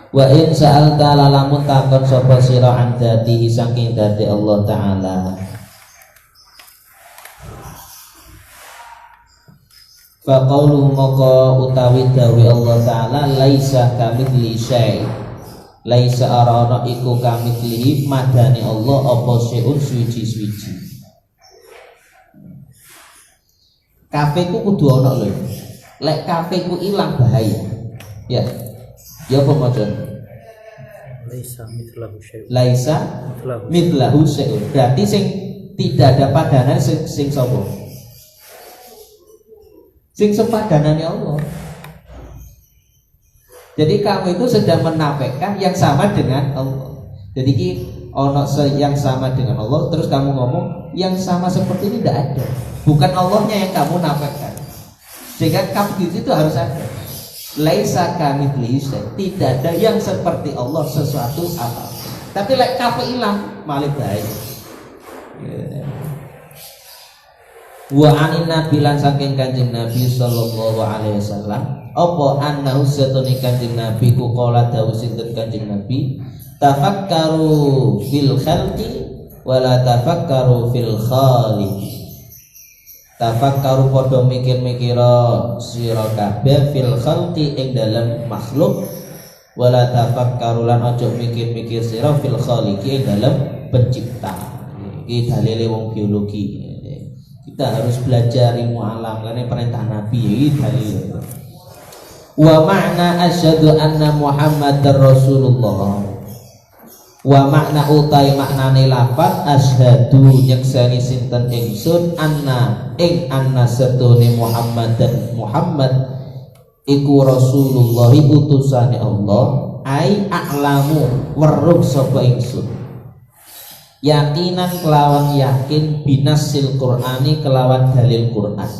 Wa in sa'alta lamun takon sapa sira an dzatihi saking dzati Allah taala fa qaulu maka utawi dawi Allah taala laisa kamitsli syai laisa arana iku kamitslihi madani Allah apa syai'un suci-suci. Kafe ku kudu ana lho. Lek kafe ku ilang bahaya. Ya. Ya apa macam? Laisa mithlahu syai'un. Laisa mithlahu syai'un. Berarti sing tidak ada padanan sing sapa? Sing sepadanane Allah. Jadi kamu itu sedang menafikan yang sama dengan Allah. Jadi ki ono yang sama dengan Allah terus kamu ngomong yang sama seperti ini tidak ada. Bukan Allahnya yang kamu nafikan. Sehingga kamu itu harus ada. Laisa kamitslihi syai', tidak ada yang seperti Allah sesuatu apa. Tapi lek kafe ilang malih bae. Wa anin nabi lan saking Kanjeng Nabi sallallahu alaihi wasallam apa annahu satune Kanjeng Nabi ku qala dawuh sinten Kanjeng Nabi tafakkaru fil khalqi wala tafakkaru fil khaliq. Tafakkaru padha mikir-mikira sira kabeh fil khalqi ing dalem makhluk wala tafakkaru lan aja mikir-mikir sira fil khaliqi ing dalem pencipta. Iki dalile wong biologi. Kita harus belajar ilmu alam karena perintah Nabi ini dalil. Wa ma'na asyhadu anna Muhammadar Rasulullah. Wa makna utai maknane lafaz asyhadu nyekseni sinten ingsun anna setune Muhammad iku Rasulullah utusane Allah ai a'lamu weruh sapa ingsun yakinan kelawan yakin binasil Qur'ani kelawan dalil Qur'an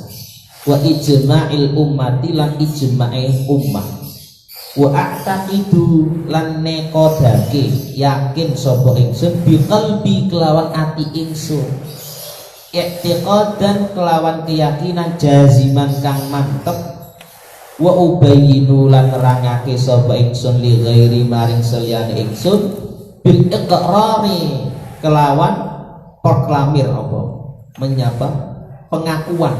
wa ijma'il ummati lan ijma'e ummah wa a'taqidu lan nekodake yakin sapa ingsun bi qalbi kelawan ati ingsun i'tiqadan kelawan keyakinan jaziman kang mantep wa ubayyinu lan nerangake sapa ingsun li ghairi maring seliyane ingsun bil iqrari kelawan proklamir apa menyapa pengakuan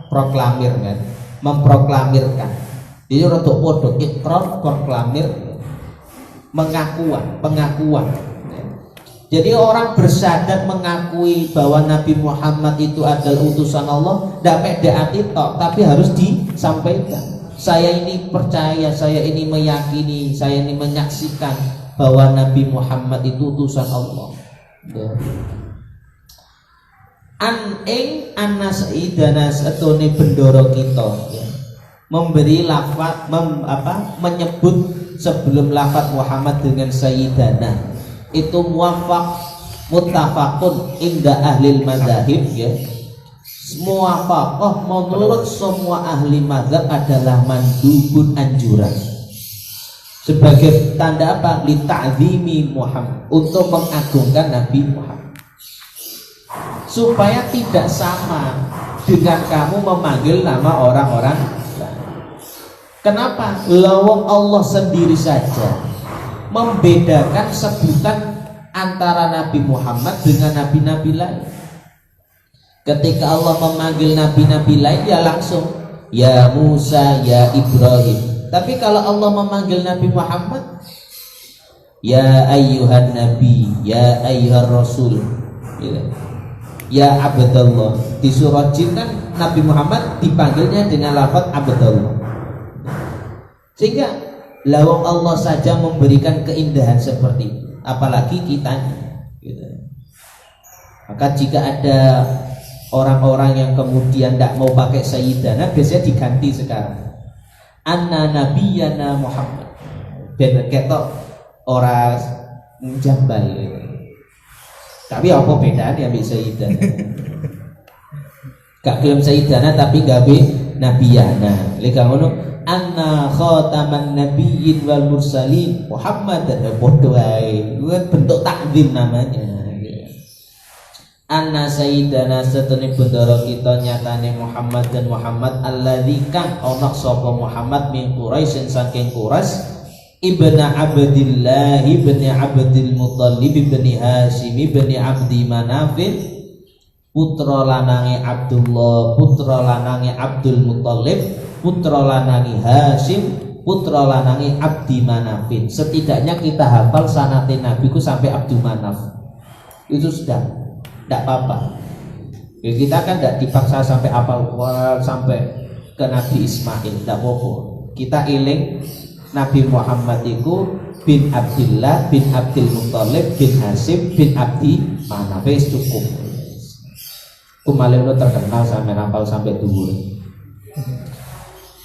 proklamir kan memproklamirkan. Jadi rada padha ikrar proklamir pengakuan. Jadi orang bersyahadat mengakui bahwa Nabi Muhammad itu adalah utusan Allah, tidak pedhaati tok, tapi harus disampaikan. Saya ini percaya, saya ini meyakini, saya ini menyaksikan bahwa Nabi Muhammad itu utusan Allah. An ing anas idana satune bendoro kita ya. memberi lafaz menyebut sebelum lafaz Muhammad dengan Sayyidana itu muttafaqun inda ahlil madzhab ya. Muwafaqah menurut semua ahli mazhab adalah mandubun, anjuran. Sebagai tanda apa? Li ta'zimi Muhammad, untuk mengagungkan Nabi Muhammad. Supaya tidak sama dengan kamu memanggil nama orang-orang lain. Kenapa? Lawang Allah sendiri saja membedakan sebutan antara Nabi Muhammad dengan nabi-nabi lain. Ketika Allah memanggil nabi-nabi lain ya langsung ya Musa, ya Ibrahim. Tapi kalau Allah memanggil Nabi Muhammad ya ayyuhan nabi, ya ayyuhar rasul, ya Abdullah. Di surah Jin kan Nabi Muhammad dipanggilnya dengan lafaz Abdullah. Sehingga lawang Allah saja memberikan keindahan seperti itu, apalagi kitanya gitu. Maka jika ada orang-orang yang kemudian tidak mau pakai Sayyidana, biasanya diganti sekarang Anna Nabiyana Muhammad. Ben ketok ora jambal. Tapi apa bedanya ambek Sayyidana? Gak gelem Sayyidana tapi gawe Nabiyana. Lek ngono Anna khataman nabiyyin wal mursalin Muhammad, padha wae. Bentuk takzim namanya. Anna sayyidana satune bendara kita nyatane Muhammad dan Muhammad alladzi kang ana sapa Muhammad min Quraisy saking Quraisy ibnu Abdillah ibnu Abdul Muthalib ibnu Hashim ibnu Abdi Manaf putra lanange Abdullah, putra lanange Abdul Muthalib, putra lanange Hashim, putra lanange Abdi Manaf. Setidaknya kita hafal sanate Nabi ku sampai Abdul Manaf. Itu sudah tidak apa-apa ya, kita kan tidak dipaksa sampai apal sampai ke Nabi Ismail, tidak apa-apa. Kita iling Nabi Muhammad itu bin Abdillah bin Abdul Muthalib bin Hashim bin Abdi Manaf, cukup. Kumaleno terkenal sampai hafal sampai dhuwur.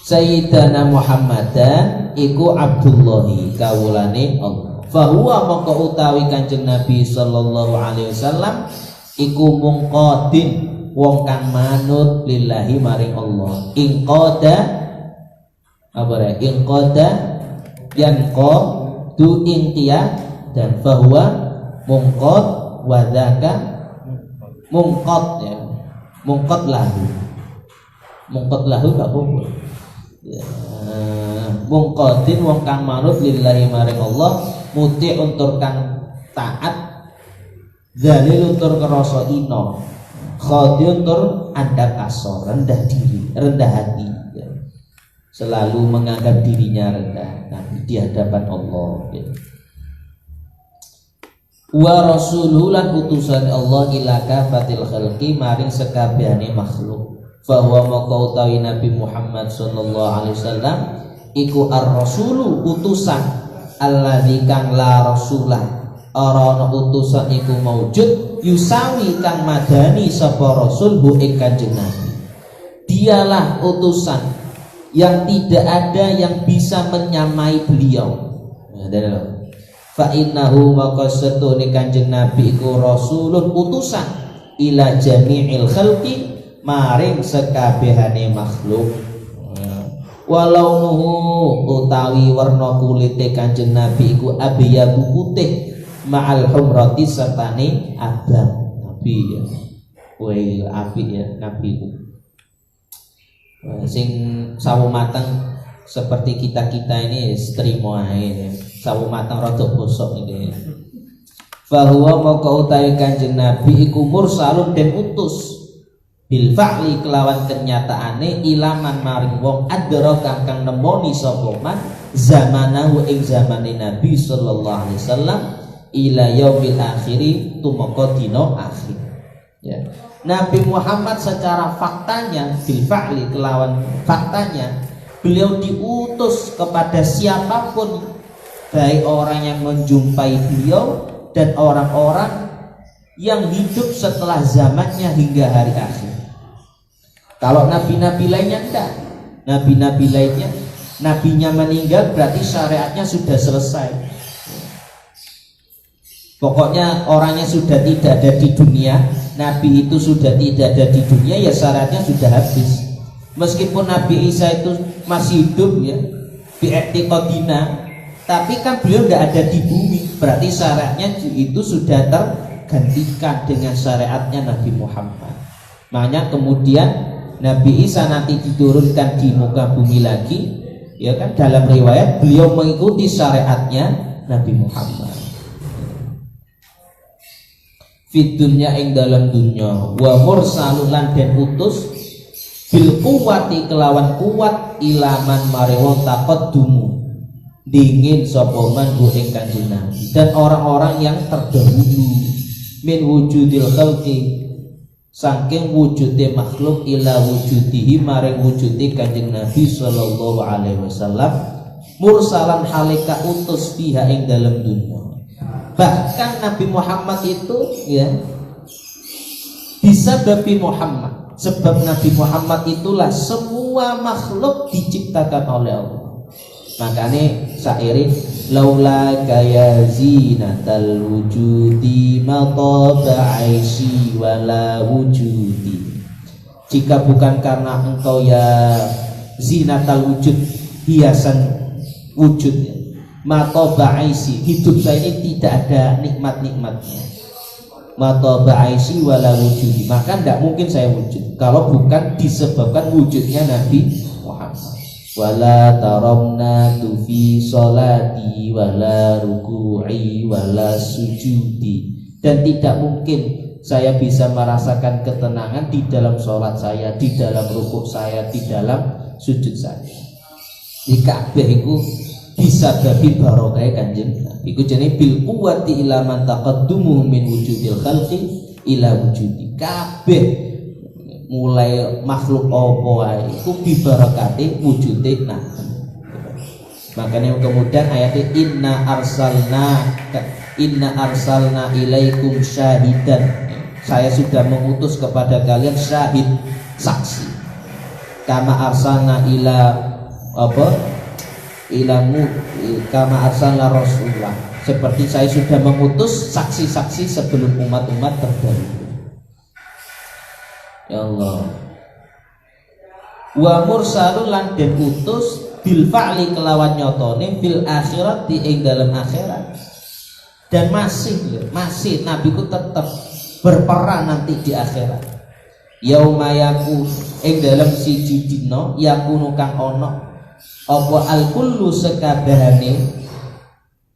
Sayyidana Muhammadan iku Abdullahi kawulane Allah. Fahuwa mongko utawi Kanjeng Nabi sallallahu alaihi wasallam iku mungqadin wong kang manut lillahi maring Allah. Inqada apa ya? Inqada yanqadu intiya dan bahwa mungqad wa dzaka mungqad ya. Mungqad lahu. Mungqad lahu gak apa-apa. Ya, mungqadin wong kang manut lillahi maring Allah, muti untuk kang taat, zalil tur kerasa ino, khadiun tur andap asor, rendah diri, rendah hati ya. Selalu menganggap dirinya rendah di hadapan Allah ya. Wa rasuluhu lan utusan Allah ila kafatil khalqi maring sekabehane makhluk. Fa huwa maka utawi Nabi Muhammad sallallahu alaihi wasallam iku ar-rasulu utusan alladzi kang la rasulah ana utusan iku maujud yusawi kang madani sapa rasul hu ing Kanjeng Nabi. Dialah utusan yang tidak ada yang bisa menyamai beliau. Nah, fa innahu maka setune Kanjeng Nabi iku rasulun utusan ila jami'il khalqi maring sekabehane makhluk. Walau nuhu utawi warna kulite Kanjeng Nabi iku abiyabu putih ma'al humrati sertane abang. Nabi ya kowe apik ya Nabi ku sing sawu mateng seperti kita-kita ini trimo ae ya. Sawu mateng rada bosok iki. Fa huwa maka utawi Kanjeng Nabi iku mursalun den utus bil fa'li kelawan kenyataane ilaman maring wong adra kang nemoni sapa man zamanahu ing zamane Nabi sallallahu alaihi wasallam ila yaumil akhiri tumeka dina akhir ya. Nabi Muhammad secara faktanya bil fa'li kelawan faktanya beliau diutus kepada siapapun, baik orang yang menjumpai beliau dan orang-orang yang hidup setelah zamannya hingga hari akhir. Kalau nabi-nabi lainnya enggak, Nabi-nabi lainnya, nabinya meninggal berarti syariatnya sudah selesai. Pokoknya orangnya sudah tidak ada di dunia, nabi itu sudah tidak ada di dunia, ya syariatnya sudah habis. Meskipun Nabi Isa itu masih hidup ya, bi'iktiqadina, tapi kan beliau tidak ada di bumi, berarti syariatnya itu sudah tergantikan dengan syariatnya Nabi Muhammad. Makanya kemudian Nabi Isa nanti diturunkan di muka bumi lagi, ya kan, dalam riwayat beliau mengikuti syariatnya Nabi Muhammad. Fid dunya ing dalam dunya, wa mursalun lan den utus bil quwwati kelawan kuat ilaman marewon taqaddumu dingin sapa man bu ing Kanjeng Nabi dan orang-orang yang terdahulu min wujudil khalqi saking wujude makhluk ila wujudihi maring wujude Kanjeng Nabi sallallahu alaihi wasallam mursalan halika utus fiha ing dalam dunya. Bahkan Nabi Muhammad itu ya bisa Nabi Muhammad, sebab Nabi Muhammad itulah semua makhluk diciptakan oleh Allah. Makanya syairi laula kaya zinatal wujudi maqaba aisy wala wujudi. Jika bukan karena engkau ya zinatal wujud, hiasan wujudnya, maqaba aisy, hidup saya ini tidak ada nikmat-nikmatnya. Maqaba aisy wala wujudi, maka tidak mungkin saya wujud kalau bukan disebabkan wujudnya Nabi Muhammad. Wala taramna tu fi sholati wala ruku'i wala sujudi, dan tidak mungkin saya bisa merasakan ketenangan di dalam sholat saya, di dalam rukuk saya, di dalam sujud saya. Di Ka'bah itu bisa babi barokah Kanjeng Nabi. Iku jenenge bil quwwati ila man taqaddumu min wujudil khalqi ila wujudi. Kabeh mulai makhluk apa wae iku bibarakati wujude Nabi. Makanya kemudian ayatnya inna arsalna ilaikum syahidan. Saya sudah mengutus kepada kalian syahid, saksi. Kama arsalna ila apa? Ilamu kama arsalna rasulullah, seperti saya sudah mengutus saksi-saksi sebelum umat-umat terdahulu. Ya Allah. Wa mursalun lan den utus bil fa'li kelawan nyotone fil akhirat di ing dalam akhirat. Dan masih Nabi ku tetap berperan nanti di akhirat. Yauma yaku ing dalam siji dina yakunu kang ana apa al-kullu sekabehane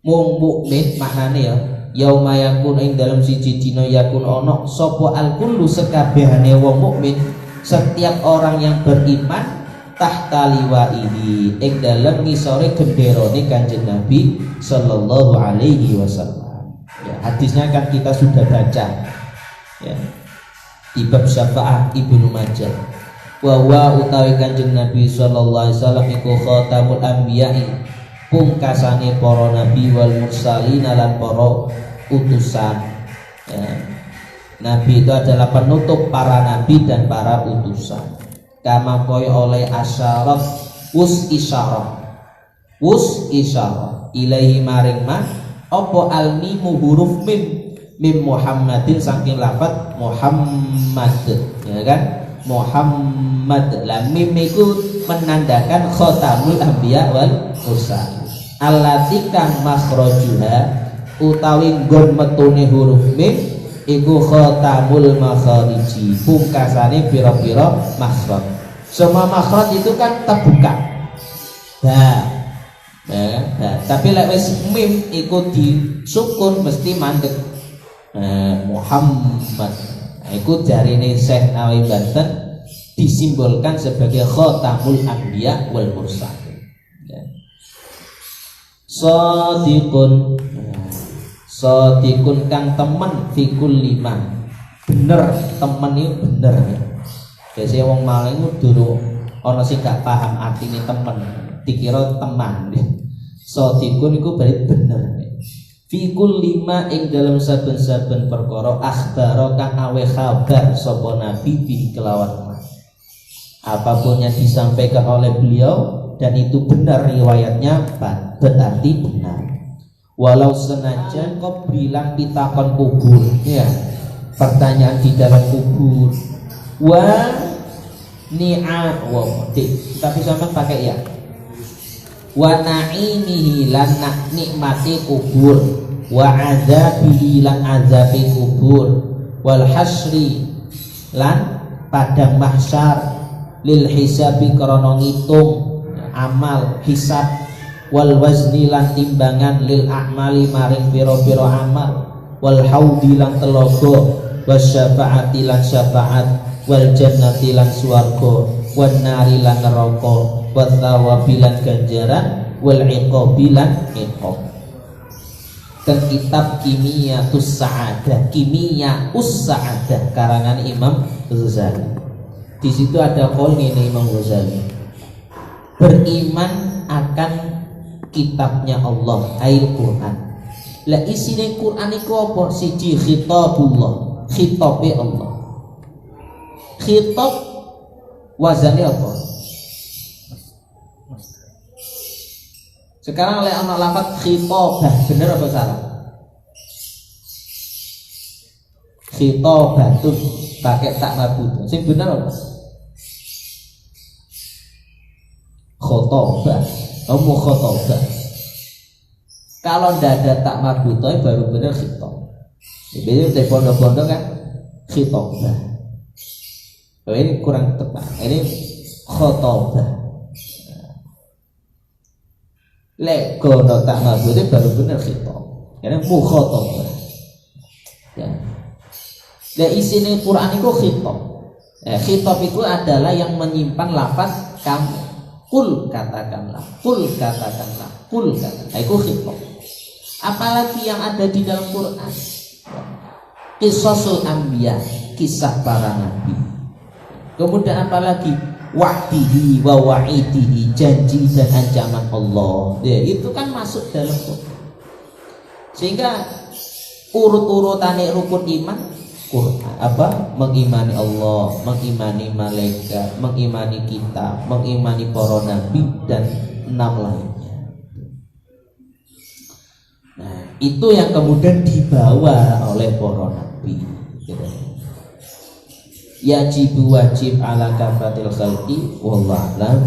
mung mukmin, maknane ya yauma yakun ing dalam siji dina yakun ana sapa al-kullu sekabehane wong mukmin, setiap orang yang beriman tahta liwaihi ing dalam ngisore genderane Kanjeng Nabi sallallahu alaihi wasallam. Ya, hadisnya kan kita sudah baca ya di bab syafaat Ibnu Majah. Wa utawi Kanjeng Nabi sallallahu alaihi wasallam iku khatamul anbiya'i, pungkasane para nabi wal mursalin lan para utusan ya. Nabi itu adalah penutup para nabi dan para utusan. Kama koyo oleh asyarat wus isyarah ilaihi maring ma apa almimu huruf mim Muhammadin saking lafaz Muhammad ya kan, Muhammad. Lam mim iku menandakan khatamul anbiya wal mursal. Allati kang makhrajuha utawi nggon metune huruf mim iku khatamul makhariji, pungkasane pira-pira makhraj. Semua makhraj itu kan terbuka. Tapi lek wis mim iku disukun mesti mandek. Muhammad. Iku jarine Syekh Nawawi Banten disimbolkan sebagai khatamul anbiya wal mursal. Ya. Sadiqun kang temen fikul lima. Bener, temen itu bener ya. Biasanya wong maling dulu ana sing gak paham artine temen, dikira teman. Sadiqun iku berarti bener. Fikul lima ing dalam saben-saben perkara akhbaro kang awe kabar sapa nabi bi kelawan. apapun yang disampaikan oleh beliau dan itu benar riwayatnya berarti benar. Walau senajan kau bilang pitakon kubur, ya, pertanyaan di dalam kubur, tapi sama pakai ya, wa na'imihi lan nikmati kubur, wa adzabihi lan azabi kubur, wal hasri lan padang mahsyar, lil hisabi krana ngitung amal hisab, wal wazni lan timbangan lil a'mali maring pira-pira amal, wal haudi lan telogo, wasyafaati lan syafaat, wal jannati lan swarga, wan nari lan neraka, wat thawabi lan ganjaran, wal iqabi lan iqab. Dan kitab Kimiyatus Sa'adah, Kimiyatus Sa'adah karangan Imam Ghazali. Di situ ada qaul ini Imam Ghazali. Beriman akan kitabnya Allah, Al-Quran. Lah isine Quran iku apa? Siji khitabullah, khitabe Allah. Khitab wazane apa? Sekarang oleh anak lafaz khitabah, bener apa salah? Khitabatun pakai tak marbut. Sing bener apa? Khotabah, khotabah. Kalau ndak ada tak marbutnya baru bener khitab. Biasanya di pondok-pondok kan khitabah. Oh, ini kurang tepat. Ini khotabah. Lek kono tak marbutnya baru bener khitab. Karena mukhatabah. Ya. Dan isinya Quran itu khitab. Khitab itu adalah yang menyimpan lafaz kamu. Kul katakanlah, kul katakanlah, kul katakanlah. Itu khitab. Apalagi yang ada di dalam Quran. Qisasul anbiya, kisah para nabi. Kemudian apalagi wa'dihi wa wa'idihi, janji dan ancaman Allah. Ya, itu kan masuk dalam Quran. Sehingga urut-urutane rukun iman Quran apa? Mengimani Allah, mengimani malaikat, mengimani kitab, mengimani para nabi dan 6 lainnya. Nah, itu yang kemudian dibawa oleh para nabi. Wajib ala kafatil khalqi wallahu a'lam.